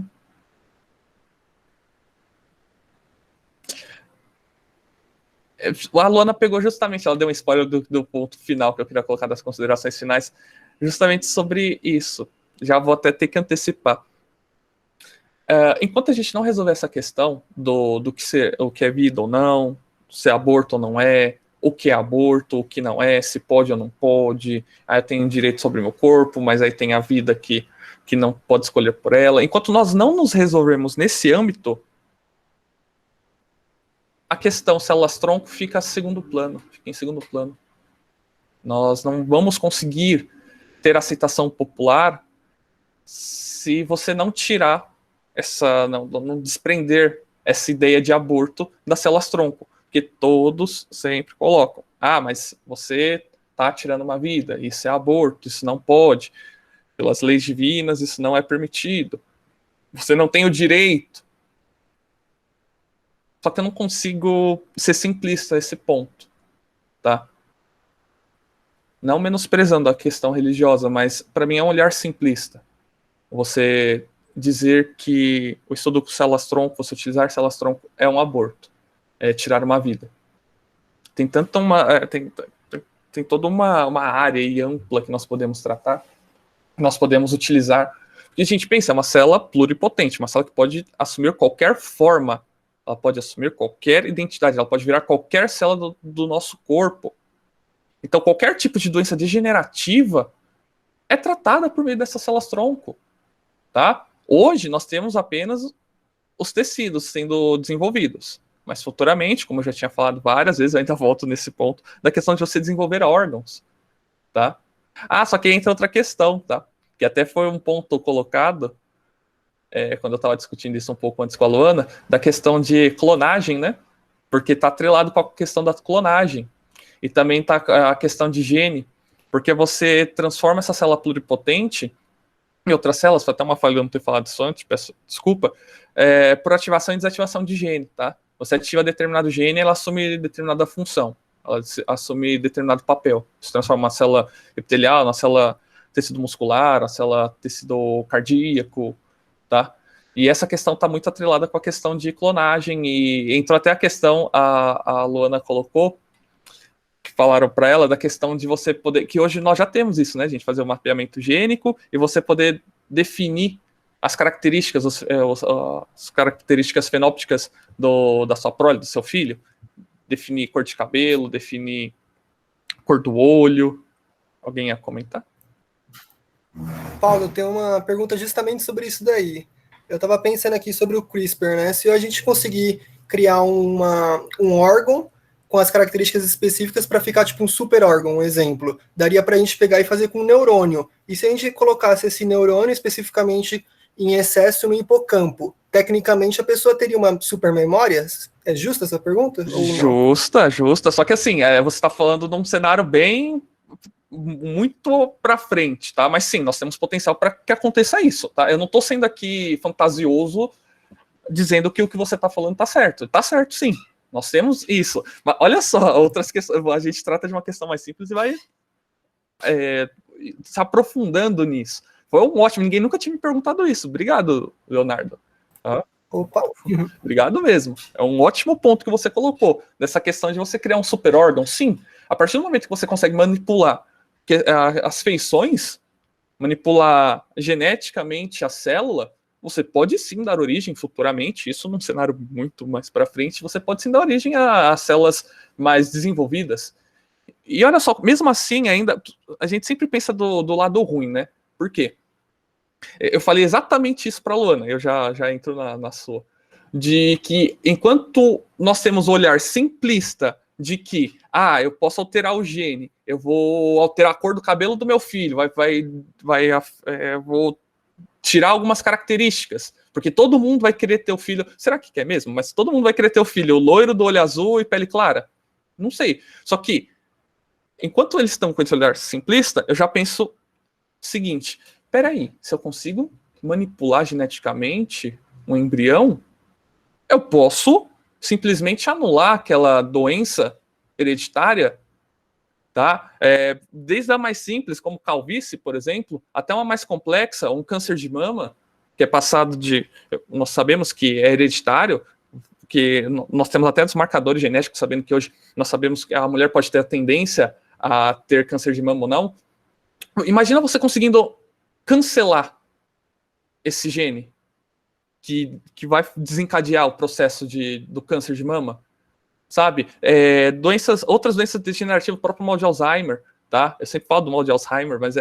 A Luana pegou justamente, ela deu um spoiler do ponto final que eu queria colocar das considerações finais, justamente sobre isso. Já vou até ter que antecipar. Enquanto a gente não resolver essa questão do o que é vida ou não, se é aborto ou não é, o que é aborto, o que não é, se pode ou não pode, aí eu tenho direito sobre o meu corpo, mas aí tem a vida que não pode escolher por ela. Enquanto nós não nos resolvermos nesse âmbito, a questão células-tronco fica em segundo plano. Nós não vamos conseguir ter aceitação popular se você não tirar não desprender essa ideia de aborto das células-tronco, que todos sempre colocam. mas você está tirando uma vida, isso é aborto, isso não pode, pelas leis divinas isso não é permitido, você não tem o direito. Só que eu não consigo ser simplista a esse ponto, tá? Não menosprezando a questão religiosa, mas para mim é um olhar simplista. Você dizer que o estudo com células-tronco, você utilizar células-tronco, é um aborto, é tirar uma vida. Tem tanto tem toda uma área aí ampla que nós podemos tratar, que nós podemos utilizar. Porque a gente pensa, é uma célula pluripotente, uma célula que pode assumir qualquer forma, ela pode assumir qualquer identidade, ela pode virar qualquer célula do nosso corpo. Então, qualquer tipo de doença degenerativa é tratada por meio dessas células-tronco, tá? Hoje, nós temos apenas os tecidos sendo desenvolvidos. Mas futuramente, como eu já tinha falado várias vezes, eu ainda volto nesse ponto, da questão de você desenvolver órgãos, tá? Só que entra outra questão, tá? Que até foi um ponto colocado, quando eu estava discutindo isso um pouco antes com a Luana, da questão de clonagem, né? Porque está atrelado com a questão da clonagem. E também está a questão de gene, porque você transforma essa célula pluripotente em outras células, foi até uma falha eu não ter falado isso antes, peço desculpa, por ativação e desativação de gene, tá? Você ativa determinado gene, ela assume determinada função, ela assume determinado papel, se transforma uma célula epitelial, uma célula tecido muscular, uma célula tecido cardíaco, tá? E essa questão está muito atrelada com a questão de clonagem, e entrou até a questão, a Luana colocou, que falaram para ela da questão de você poder, que hoje nós já temos isso, né, gente, fazer um mapeamento gênico e você poder definir as características, as características fenópticas da sua prole, do seu filho, definir cor de cabelo, definir cor do olho. Alguém ia comentar? Paulo, eu tenho uma pergunta justamente sobre isso daí. Eu estava pensando aqui sobre o CRISPR, né? Se a gente conseguir criar um órgão com as características específicas para ficar tipo um super órgão, um exemplo. Daria para a gente pegar e fazer com um neurônio. E se a gente colocasse esse neurônio especificamente em excesso no hipocampo, tecnicamente a pessoa teria uma super memória? É justa essa pergunta? Justa. Só que assim, você está falando de um cenário bem muito para frente, tá? Mas sim, nós temos potencial para que aconteça isso, tá? Eu não estou sendo aqui fantasioso dizendo que o que você está falando está certo. Está certo, sim. Nós temos isso. Mas olha só, outras questões. A gente trata de uma questão mais simples e vai se aprofundando nisso. Foi um ótimo. Ninguém nunca tinha me perguntado isso. Obrigado, Leonardo. Tá? Opa! Obrigado mesmo. É um ótimo ponto que você colocou. Dessa questão de você criar um super órgão. Sim, a partir do momento que você consegue manipular as feições, manipular geneticamente a célula, você pode sim dar origem futuramente, isso num cenário muito mais para frente, você pode sim dar origem a células mais desenvolvidas. E olha só, mesmo assim ainda, a gente sempre pensa do lado ruim, né? Por quê? Eu falei exatamente isso para a Luana, eu já entro na sua. De que enquanto nós temos o olhar simplista de que, eu posso alterar o gene, eu vou alterar a cor do cabelo do meu filho, vou tirar algumas características, porque todo mundo vai querer ter o filho, será que quer mesmo? Mas todo mundo vai querer ter o filho loiro, do olho azul e pele clara? Não sei, só que enquanto eles estão com esse olhar simplista, eu já penso o seguinte, peraí, se eu consigo manipular geneticamente um embrião, eu posso simplesmente anular aquela doença hereditária, tá? Desde a mais simples, como calvície, por exemplo, até uma mais complexa, um câncer de mama, que é passado nós sabemos que é hereditário, que nós temos até os marcadores genéticos, sabendo que hoje nós sabemos que a mulher pode ter a tendência a ter câncer de mama ou não. Imagina você conseguindo cancelar esse gene que vai desencadear o processo do câncer de mama, sabe? Outras doenças degenerativas, o próprio mal de Alzheimer, tá? Eu sempre falo do mal de Alzheimer, mas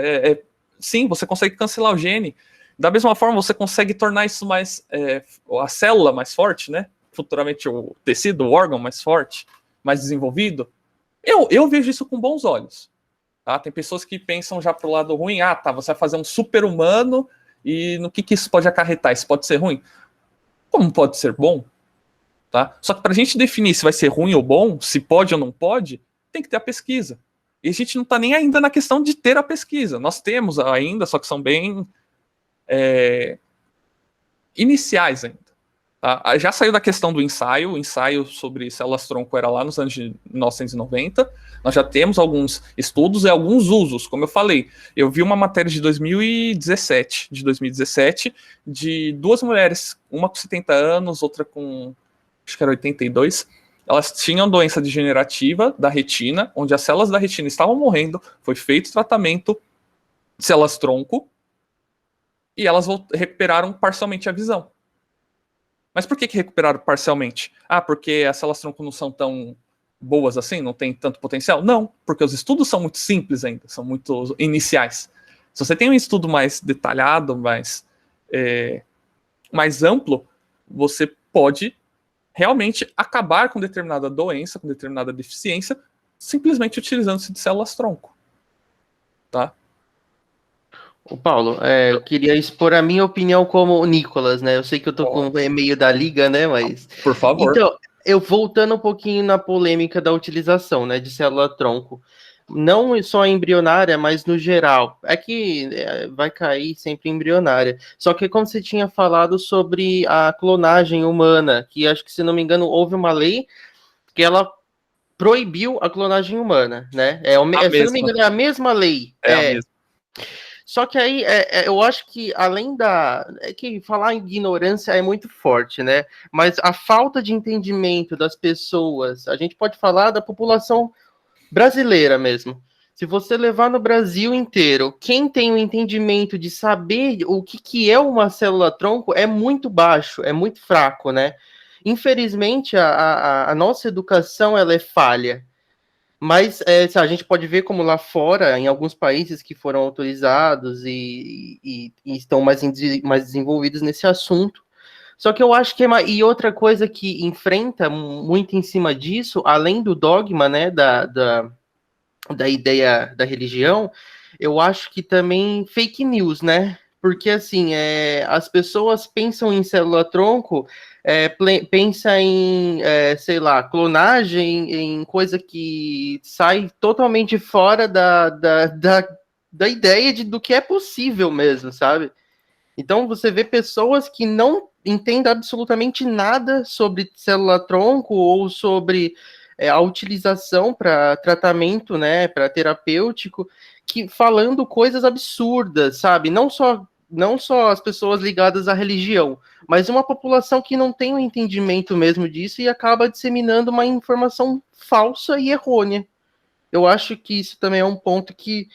sim, você consegue cancelar o gene. Da mesma forma, você consegue tornar isso mais, a célula mais forte, né? Futuramente o tecido, o órgão mais forte, mais desenvolvido. Eu vejo isso com bons olhos, tá? Tem pessoas que pensam já pro lado ruim, você vai fazer um super-humano e no que isso pode acarretar? Isso pode ser ruim? Como pode ser bom? Tá? Só que para a gente definir se vai ser ruim ou bom, se pode ou não pode, tem que ter a pesquisa. E a gente não está nem ainda na questão de ter a pesquisa. Nós temos ainda, só que são bem iniciais ainda. Tá? Já saiu da questão do ensaio, o ensaio sobre células-tronco era lá nos anos de 1990. Nós já temos alguns estudos e alguns usos, como eu falei. Eu vi uma matéria de 2017, de duas mulheres, uma com 70 anos, outra com, acho que era 82. Elas tinham doença degenerativa da retina, onde as células da retina estavam morrendo, foi feito tratamento de células-tronco, e elas recuperaram parcialmente a visão. Mas por que recuperaram parcialmente? Ah, porque as células-tronco não são tão boas assim, não tem tanto potencial? Não, porque os estudos são muito simples ainda, são muito iniciais. Se você tem um estudo mais detalhado, mais amplo, você pode realmente acabar com determinada doença, com determinada deficiência, simplesmente utilizando-se de células-tronco. Tá? Ô Paulo, eu queria expor a minha opinião como Nicolas, né? Eu sei que eu tô com meio da liga, né? Mas. Por favor. Então, eu voltando um pouquinho na polêmica da utilização, né, de célula-tronco. Não só embrionária, mas no geral. É que vai cair sempre embrionária. Só que como você tinha falado sobre a clonagem humana, que acho que, se não me engano, houve uma lei que ela proibiu a clonagem humana, né? Se não me engano, é a mesma lei. É a mesma. Só que aí, eu acho que além é que falar em ignorância é muito forte, né? Mas a falta de entendimento das pessoas, a gente pode falar da população brasileira mesmo. Se você levar no Brasil inteiro, quem tem o entendimento de saber o que é uma célula-tronco é muito baixo, é muito fraco, né? Infelizmente, a nossa educação, ela é falha. Mas a gente pode ver como lá fora, em alguns países que foram autorizados e estão mais desenvolvidos nesse assunto. Só que eu acho que e outra coisa que enfrenta muito em cima disso, além do dogma, né, da ideia da religião, eu acho que também fake news, né? Porque, assim, as pessoas pensam em célula-tronco, pensa em, sei lá, clonagem, em coisa que sai totalmente fora da ideia do que é possível mesmo, sabe? Então, você vê pessoas que não entendem absolutamente nada sobre célula-tronco ou sobre a utilização para tratamento, né, para terapêutico, que falando coisas absurdas, sabe? Não só as pessoas ligadas à religião, mas uma população que não tem o entendimento mesmo disso e acaba disseminando uma informação falsa e errônea. Eu acho que isso também é um ponto que,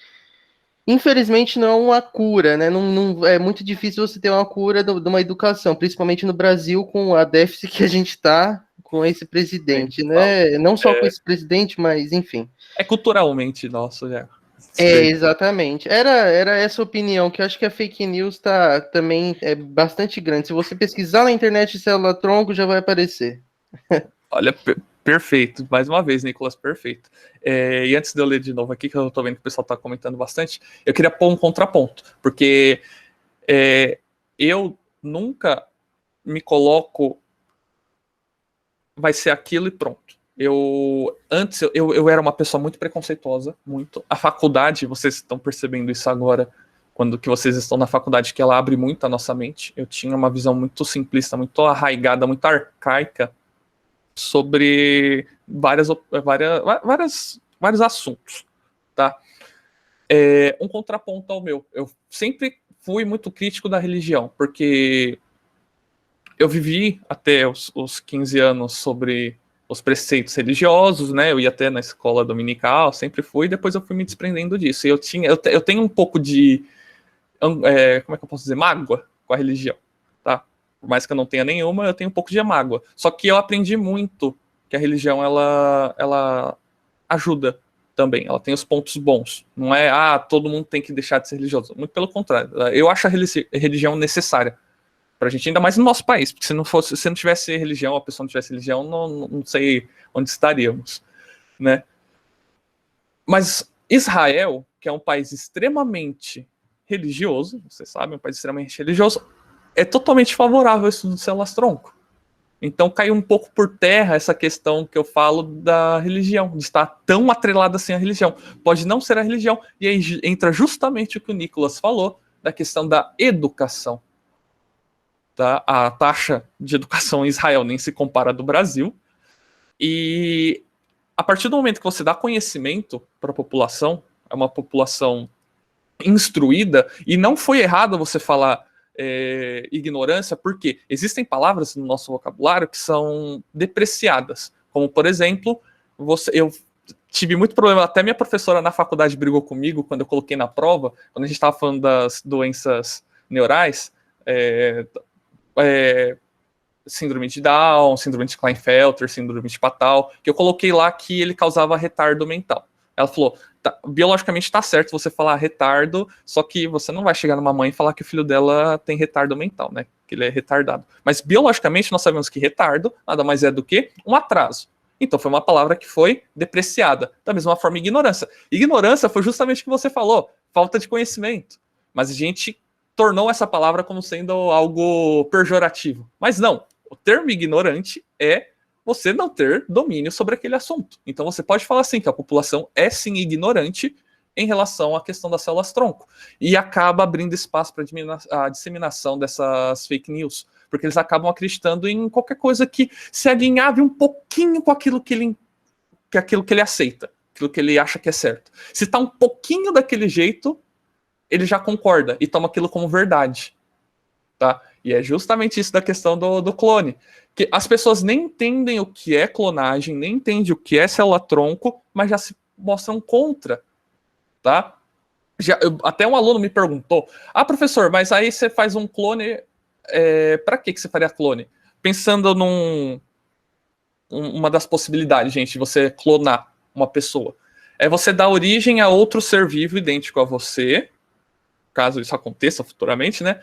infelizmente, não é uma cura, né? Não, é muito difícil você ter uma cura de uma educação, principalmente no Brasil, com a déficit que a gente está com esse presidente, né? Não só com esse presidente, mas enfim. É culturalmente nosso, já. Exatamente. Era essa opinião, que eu acho que a fake news também é bastante grande. Se você pesquisar na internet célula-tronco, já vai aparecer. Olha, perfeito. Mais uma vez, Nicolas, perfeito. E antes de eu ler de novo aqui, que eu tô vendo que o pessoal tá comentando bastante, eu queria pôr um contraponto, porque eu nunca me coloco vai ser aquilo e pronto. Antes eu era uma pessoa muito preconceituosa, muito. A faculdade, vocês estão percebendo isso agora, quando que vocês estão na faculdade, que ela abre muito a nossa mente. Eu tinha uma visão muito simplista, muito arraigada, muito arcaica sobre vários assuntos, tá? Um contraponto ao meu. Eu sempre fui muito crítico da religião, porque eu vivi até os 15 anos sobre os preceitos religiosos, né? Eu ia até na escola dominical, sempre fui, depois eu fui me desprendendo disso. E eu tenho um pouco de, como é que eu posso dizer, mágoa com a religião, tá? Por mais que eu não tenha nenhuma, eu tenho um pouco de mágoa. Só que eu aprendi muito que a religião, ela ajuda também, ela tem os pontos bons. Não é, todo mundo tem que deixar de ser religioso. Muito pelo contrário. Eu acho a religião necessária pra gente, ainda mais no nosso país, porque se não tivesse religião, a pessoa não tivesse religião, não sei onde estaríamos, né? Mas Israel, que é um país extremamente religioso, você sabe, um país extremamente religioso, é totalmente favorável ao estudo de células-tronco. Então caiu um pouco por terra essa questão que eu falo da religião, de estar tão atrelada assim à religião. Pode não ser a religião, e aí entra justamente o que o Nicolas falou, da questão da educação. Tá? A taxa de educação em Israel nem se compara do Brasil, e a partir do momento que você dá conhecimento para a população, é uma população instruída, e não foi errado você falar ignorância, porque existem palavras no nosso vocabulário que são depreciadas, como, por exemplo, eu tive muito problema, até minha professora na faculdade brigou comigo quando eu coloquei na prova, quando a gente estava falando das doenças neurais, síndrome de Down, síndrome de Klinefelter, síndrome de Patau, que eu coloquei lá que ele causava retardo mental. Ela falou, biologicamente está certo você falar retardo, só que você não vai chegar numa mãe e falar que o filho dela tem retardo mental, né? Que ele é retardado. Mas biologicamente nós sabemos que retardo nada mais é do que um atraso. Então foi uma palavra que foi depreciada. Da mesma forma, ignorância. Ignorância foi justamente o que você falou, falta de conhecimento. Mas a gente tornou essa palavra como sendo algo pejorativo. Mas não, o termo ignorante é você não ter domínio sobre aquele assunto. Então você pode falar assim, que a população é sim ignorante em relação à questão das células-tronco. E acaba abrindo espaço para a disseminação dessas fake news. Porque eles acabam acreditando em qualquer coisa que se alinhave um pouquinho com aquilo que ele aceita, aquilo que ele acha que é certo. Se está um pouquinho daquele jeito, ele já concorda e toma aquilo como verdade. Tá? E é justamente isso da questão do clone. Que as pessoas nem entendem o que é clonagem, nem entendem o que é célula-tronco, mas já se mostram contra. Tá? Até um aluno me perguntou, professor, mas aí você faz um clone, para que você faria clone? Pensando uma das possibilidades, gente, de você clonar uma pessoa. É você dar origem a outro ser vivo idêntico a você, caso isso aconteça futuramente, né?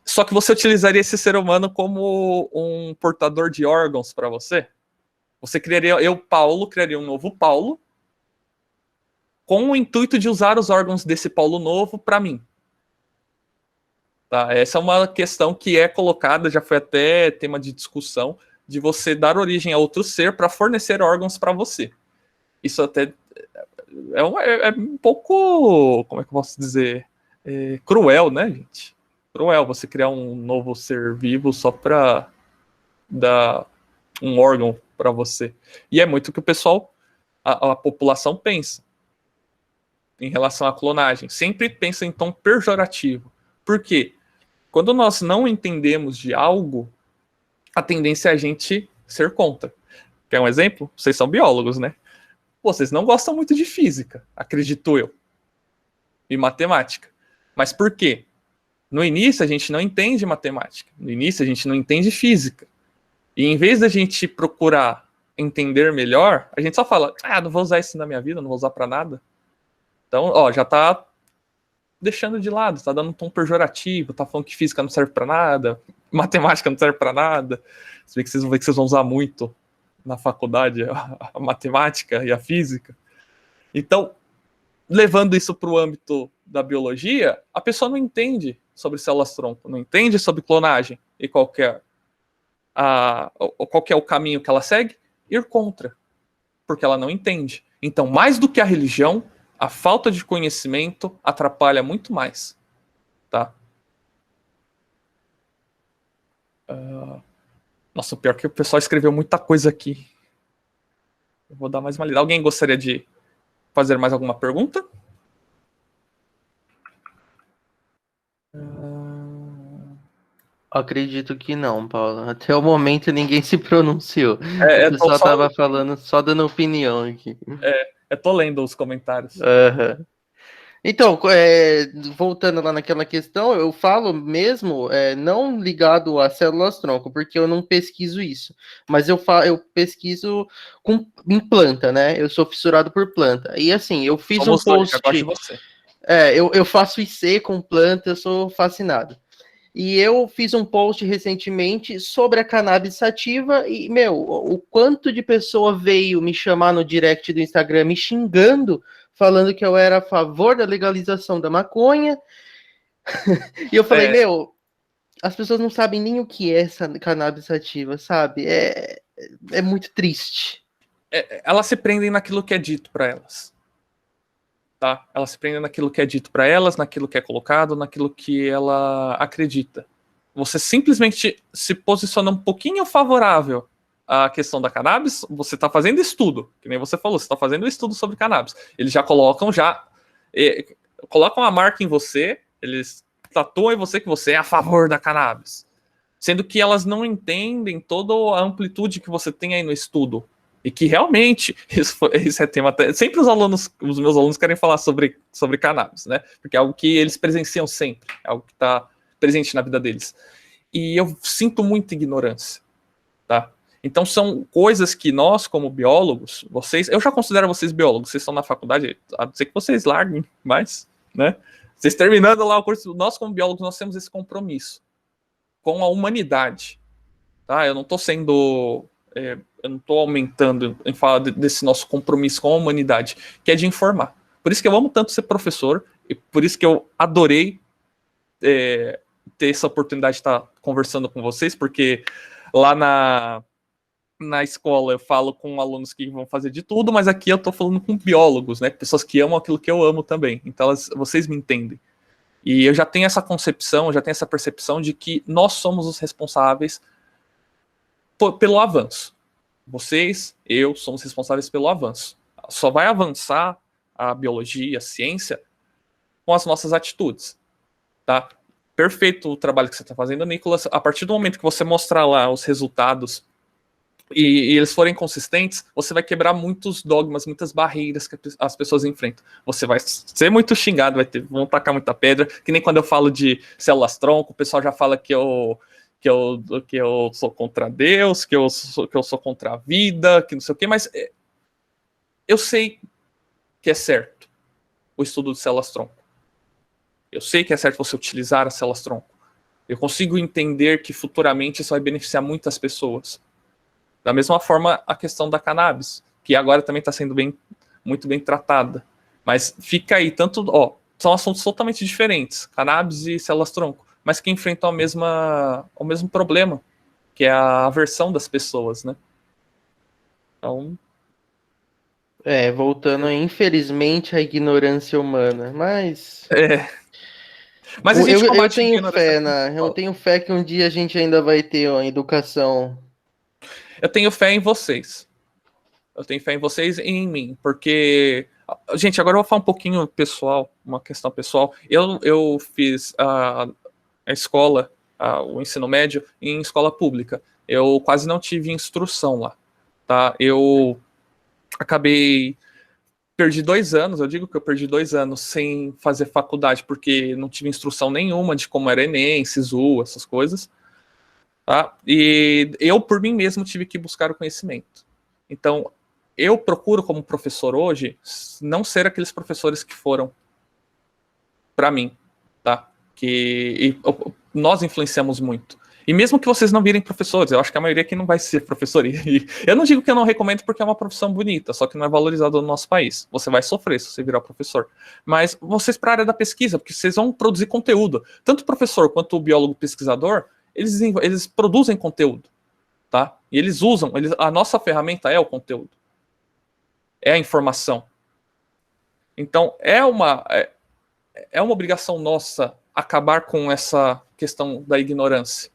Só que você utilizaria esse ser humano como um portador de órgãos para você. Você criaria, Paulo, criaria um novo Paulo com o intuito de usar os órgãos desse Paulo novo para mim. Tá? Essa é uma questão que é colocada, já foi até tema de discussão, de você dar origem a outro ser para fornecer órgãos para você. Isso até é um pouco, como é que eu posso dizer, cruel, né, gente? Cruel você criar um novo ser vivo só para dar um órgão para você. E é muito o que o pessoal, a população pensa em relação à clonagem. Sempre pensa em tom pejorativo. Por quê? Quando nós não entendemos de algo, a tendência é a gente ser contra. Quer um exemplo? Vocês são biólogos, né? Vocês não gostam muito de física, acredito eu, e matemática. Mas por quê? No início a gente não entende matemática, no início a gente não entende física. E em vez da gente procurar entender melhor, a gente só fala, não vou usar isso na minha vida, não vou usar para nada. Então, já tá deixando de lado, tá dando um tom pejorativo, tá falando que física não serve para nada, matemática não serve para nada. Você vê que vocês vão ver que vocês vão usar muito na faculdade a matemática e a física. Então, levando isso para o âmbito da biologia, a pessoa não entende sobre células-tronco, não entende sobre clonagem e qual é o caminho que ela segue, ir contra, porque ela não entende. Então, mais do que a religião, a falta de conhecimento atrapalha muito mais. Tá? Nossa, o pior é que o pessoal escreveu muita coisa aqui. Eu vou dar mais uma lida. Alguém gostaria de fazer mais alguma pergunta? Acredito que não, Paulo. Até o momento ninguém se pronunciou. O pessoal estava falando, só dando opinião aqui. Eu tô lendo os comentários. Uhum. Então, voltando lá naquela questão, eu falo mesmo, não ligado a células-tronco, porque eu não pesquiso isso, mas eu pesquiso em planta, né? Eu sou fissurado por planta. E assim, eu fiz um post. Eu faço IC com planta, eu sou fascinado. E eu fiz um post recentemente sobre a cannabis sativa e, o quanto de pessoa veio me chamar no direct do Instagram me xingando, falando que eu era a favor da legalização da maconha. E eu falei, as pessoas não sabem nem o que é essa cannabis sativa, sabe? É muito triste. Elas se prendem naquilo que é dito para elas. Tá? Elas se prendem naquilo que é dito para elas, naquilo que é colocado, naquilo que ela acredita. Você simplesmente se posiciona um pouquinho favorável à questão da cannabis, você está fazendo estudo, que nem você falou, você está fazendo estudo sobre cannabis. Eles já colocam colocam a marca em você, eles tatuam em você que você é a favor da cannabis. Sendo que elas não entendem toda a amplitude que você tem aí no estudo. E que realmente, isso é tema até. Sempre os meus alunos querem falar sobre cannabis, né? Porque é algo que eles presenciam sempre, é algo que está presente na vida deles. E eu sinto muita ignorância, tá? Então são coisas que nós, como biólogos, eu já considero vocês biólogos, vocês estão na faculdade, a não ser que vocês larguem mais, né? Vocês terminando lá o curso, nós como biólogos, nós temos esse compromisso com a humanidade, tá? Eu não estou sendo... eu não estou aumentando em falar desse nosso compromisso com a humanidade, que é de informar. Por isso que eu amo tanto ser professor, e por isso que eu adorei ter essa oportunidade de estar conversando com vocês, porque lá na escola eu falo com alunos que vão fazer de tudo, mas aqui eu estou falando com biólogos, né? Pessoas que amam aquilo que eu amo também. Então vocês me entendem. E eu já tenho essa concepção, já tenho essa percepção de que nós somos os responsáveis pelo avanço. Vocês, eu, somos responsáveis pelo avanço. Só vai avançar a biologia, a ciência, com as nossas atitudes, tá? Perfeito o trabalho que você está fazendo, Nicolas. A partir do momento que você mostrar lá os resultados e eles forem consistentes, você vai quebrar muitos dogmas, muitas barreiras que as pessoas enfrentam. Você vai ser muito xingado, vão tacar muita pedra, que nem quando eu falo de células-tronco, o pessoal já fala que eu sou contra Deus, que eu sou contra a vida, que não sei o quê, mas eu sei que é certo o estudo de células-tronco. Eu sei que é certo você utilizar as células-tronco. Eu consigo entender que futuramente isso vai beneficiar muitas pessoas. Da mesma forma, a questão da cannabis, que agora também está sendo muito bem tratada. Mas fica aí, são assuntos totalmente diferentes, cannabis e células-tronco, mas que enfrentam o mesmo problema, que é a aversão das pessoas, né? Então... voltando, infelizmente, à ignorância humana, mas... Mas a gente eu tenho fé que um dia a gente ainda vai ter uma educação. Eu tenho fé em vocês. Eu tenho fé em vocês e em mim, porque... Gente, agora eu vou falar um pouquinho pessoal, uma questão pessoal. Eu fiz a escola, o ensino médio, em escola pública. Eu quase não tive instrução lá, tá? Eu perdi 2 anos, eu digo que eu perdi 2 anos sem fazer faculdade, porque não tive instrução nenhuma de como era Enem, SISU, essas coisas. Tá? E eu, por mim mesmo, tive que buscar o conhecimento. Então, eu procuro, como professor hoje, não ser aqueles professores que foram para mim, tá? Nós influenciamos muito. E mesmo que vocês não virem professores, eu acho que a maioria aqui não vai ser professor. E eu não digo que eu não recomendo porque é uma profissão bonita, só que não é valorizada no nosso país. Você vai sofrer se você virar professor. Mas vocês para a área da pesquisa, porque vocês vão produzir conteúdo. Tanto o professor quanto o biólogo pesquisador, eles produzem conteúdo, tá? E eles usam, a nossa ferramenta é o conteúdo, é a informação. Então, é uma obrigação nossa acabar com essa questão da ignorância,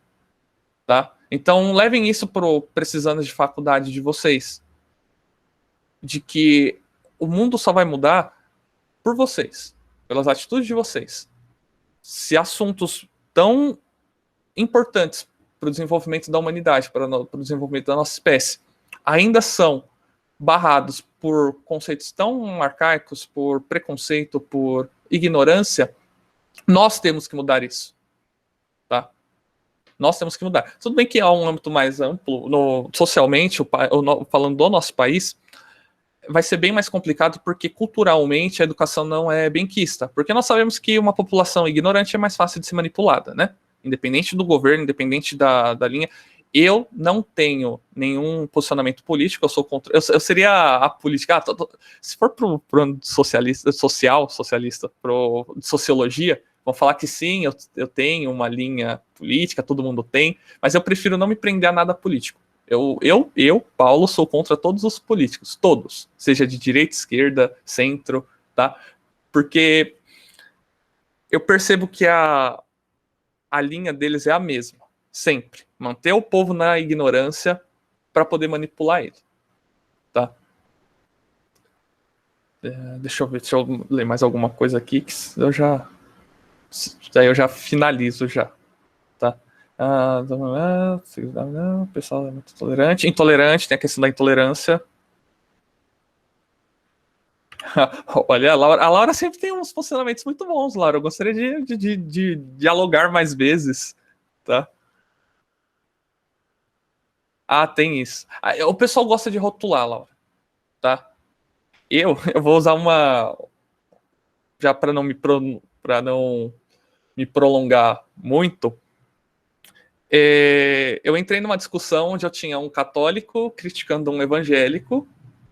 tá? Então, levem isso para esses anos de faculdade de vocês, de que o mundo só vai mudar por vocês, pelas atitudes de vocês. Se assuntos tão importantes para o desenvolvimento da humanidade, para o desenvolvimento da nossa espécie, ainda são barrados por conceitos tão arcaicos, por preconceito, por ignorância, nós temos que mudar isso, tá? Nós temos que mudar. Tudo bem que há um âmbito mais amplo, socialmente, falando do nosso país, vai ser bem mais complicado porque culturalmente a educação não é benquista, porque nós sabemos que uma população ignorante é mais fácil de ser manipulada, né? Independente do governo, independente da linha. Eu não tenho nenhum posicionamento político, eu sou contra. Eu seria a política. Se for pro socialista, pro sociologia, Vão falar que sim, eu tenho uma linha política, todo mundo tem, mas eu prefiro não me prender a nada político. Eu, Paulo, sou contra todos os políticos, todos, seja de direita, esquerda, centro, tá? Porque eu percebo que a linha deles é a mesma, sempre. Manter o povo na ignorância para poder manipular ele, tá? Deixa eu ler mais alguma coisa aqui, que daí eu já finalizo já, tá? O pessoal é muito tolerante. Intolerante, tem a questão da intolerância. Olha, a Laura sempre tem uns posicionamentos muito bons, Laura. Eu gostaria de dialogar mais vezes, tá? Tem isso. O pessoal gosta de rotular, Laura, tá? Eu vou usar uma... Já para não me prolongar muito, eu entrei numa discussão onde eu tinha um católico criticando um evangélico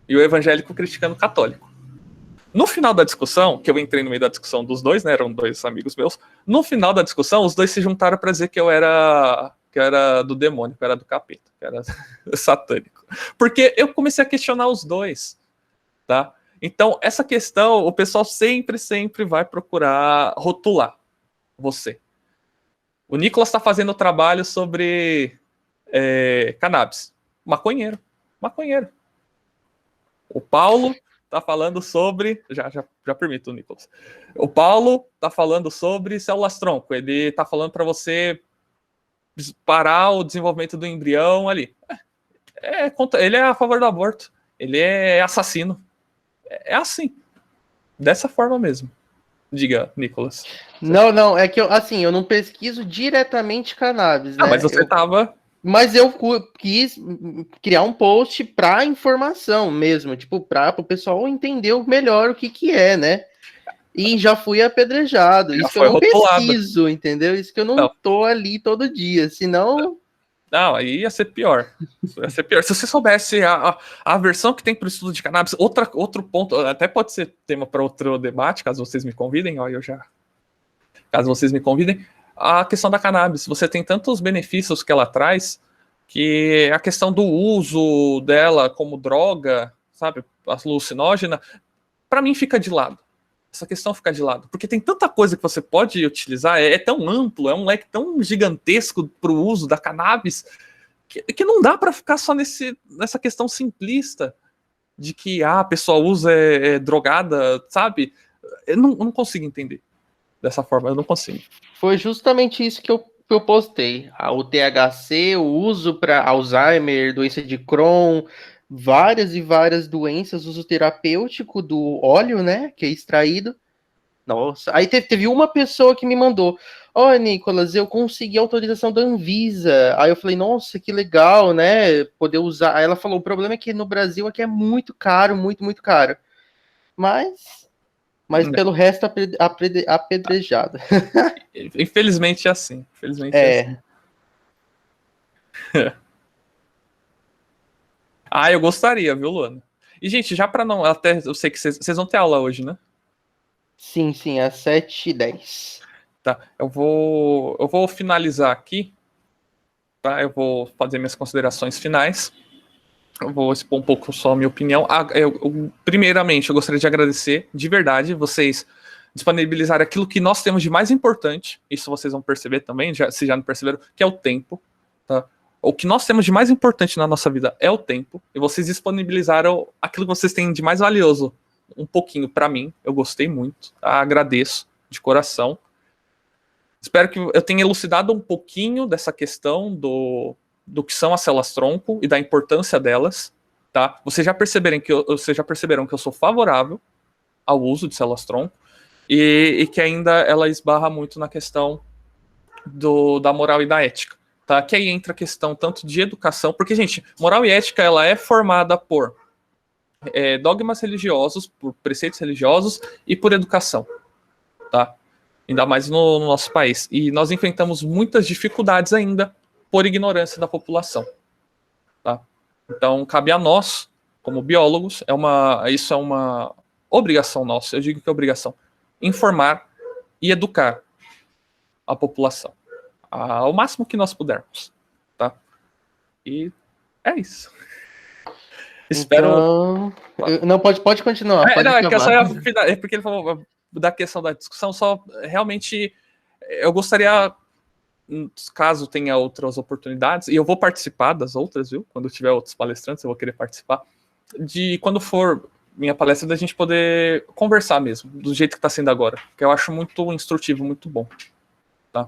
e o evangélico criticando o católico. No final da discussão, que eu entrei no meio da discussão dos dois, né, eram dois amigos meus, no final da discussão, os dois se juntaram para dizer que eu era do demônio, que eu era do capeta, que eu era satânico. Porque eu comecei a questionar os dois, tá? Então, essa questão, o pessoal sempre vai procurar rotular você. O Nicolas está fazendo trabalho sobre cannabis. Maconheiro. O Paulo está falando sobre... Já permito, Nicolas. O Paulo está falando sobre células-tronco. Ele está falando para você parar o desenvolvimento do embrião ali. Ele é a favor do aborto. Ele é assassino. É assim. Dessa forma mesmo. Diga, Nicolas. Não, é que eu não pesquiso diretamente cannabis, né? Mas você tava... Mas eu quis criar um post para informação mesmo, tipo, para o pessoal entender melhor o que é, né? E já fui apedrejado. Isso que eu não pesquiso, entendeu? Isso que eu não tô ali todo dia, senão... Não, aí ia ser pior. Se você soubesse a versão que tem para o estudo de cannabis, outro ponto, até pode ser tema para outro debate, caso vocês me convidem, caso vocês me convidem, a questão da cannabis. Você tem tantos benefícios que ela traz, que a questão do uso dela como droga, sabe, alucinógena, para mim fica de lado. Essa questão fica de lado, porque tem tanta coisa que você pode utilizar, é tão amplo, é um leque tão gigantesco para o uso da cannabis, que não dá para ficar só nessa questão simplista de que a pessoa usa drogada, sabe? Eu não consigo entender dessa forma, eu não consigo. Foi justamente isso que eu postei. O THC, o uso para Alzheimer, doença de Crohn, várias e várias doenças, uso terapêutico do óleo, né, que é extraído. Nossa, aí teve uma pessoa que me mandou, Nicolas, eu consegui a autorização da Anvisa. Aí eu falei, nossa, que legal, né, poder usar. Aí ela falou, o problema é que no Brasil aqui é muito caro, muito, muito caro. Mas pelo resto, apedrejada. Infelizmente é assim. É assim. Eu gostaria, viu, Luana? E, gente, já para não... Até eu sei que vocês vão ter aula hoje, né? Sim, às 7h10. Tá, eu vou finalizar aqui, tá? Eu vou fazer minhas considerações finais. Eu vou expor um pouco só a minha opinião. Primeiramente, eu gostaria de agradecer, de verdade, vocês disponibilizarem aquilo que nós temos de mais importante. Isso vocês vão perceber também, se já não perceberam, que é o tempo, tá? O que nós temos de mais importante na nossa vida é o tempo, e vocês disponibilizaram aquilo que vocês têm de mais valioso, um pouquinho para mim. Eu gostei muito, tá? Agradeço de coração. Espero que eu tenha elucidado um pouquinho dessa questão do que são as células-tronco e da importância delas, tá? Vocês já perceberam que eu sou favorável ao uso de células-tronco e que ainda ela esbarra muito na questão da moral e da ética. Tá? Que aí entra a questão tanto de educação, porque, gente, moral e ética ela é formada por dogmas religiosos, por preceitos religiosos e por educação, tá? Ainda mais no nosso país. E nós enfrentamos muitas dificuldades ainda por ignorância da população, tá? Então, cabe a nós, como biólogos, isso é uma obrigação nossa, eu digo que é obrigação, informar e educar, a população, ao máximo que nós pudermos, tá? E é isso. Espero... Então, não, pode continuar. Pode não, é que eu só acabar. é porque ele falou da questão da discussão, só realmente eu gostaria, caso tenha outras oportunidades, e eu vou participar das outras, viu? Quando tiver outros palestrantes, eu vou querer participar, de quando for minha palestra, da gente poder conversar mesmo, do jeito que está sendo agora, que eu acho muito instrutivo, muito bom, tá?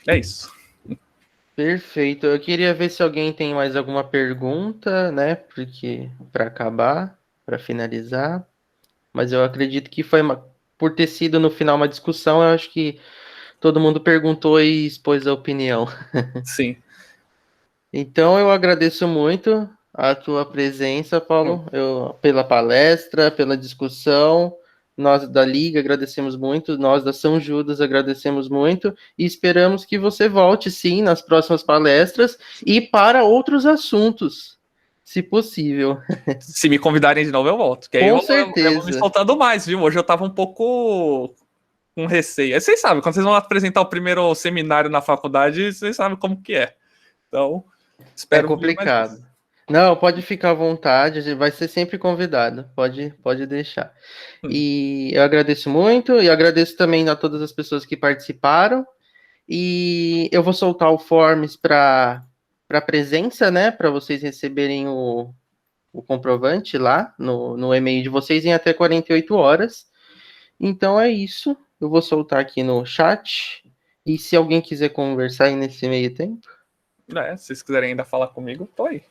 É isso. Perfeito. Eu queria ver se alguém tem mais alguma pergunta, né? Porque para acabar, para finalizar, mas eu acredito que foi por ter sido no final uma discussão, eu acho que todo mundo perguntou e expôs a opinião. Sim. Então eu agradeço muito a tua presença, Paulo, pela palestra, pela discussão. Nós da Liga agradecemos muito, nós da São Judas agradecemos muito e esperamos que você volte sim nas próximas palestras e para outros assuntos, se possível. Se me convidarem de novo, eu volto. Que aí Com eu vou me certeza. soltando mais, viu? Hoje eu tava um pouco com receio. Aí vocês sabem, quando vocês vão apresentar o primeiro seminário na faculdade, vocês sabem como que é. Então, espero É complicado. Não, pode ficar à vontade, vai ser sempre convidado, pode deixar. E eu agradeço muito, e agradeço também a todas as pessoas que participaram, e eu vou soltar o Forms para presença, né, para vocês receberem o comprovante lá no e-mail de vocês em até 48 horas. Então é isso, eu vou soltar aqui no chat, e se alguém quiser conversar aí nesse meio tempo. Se vocês quiserem ainda falar comigo, tô aí.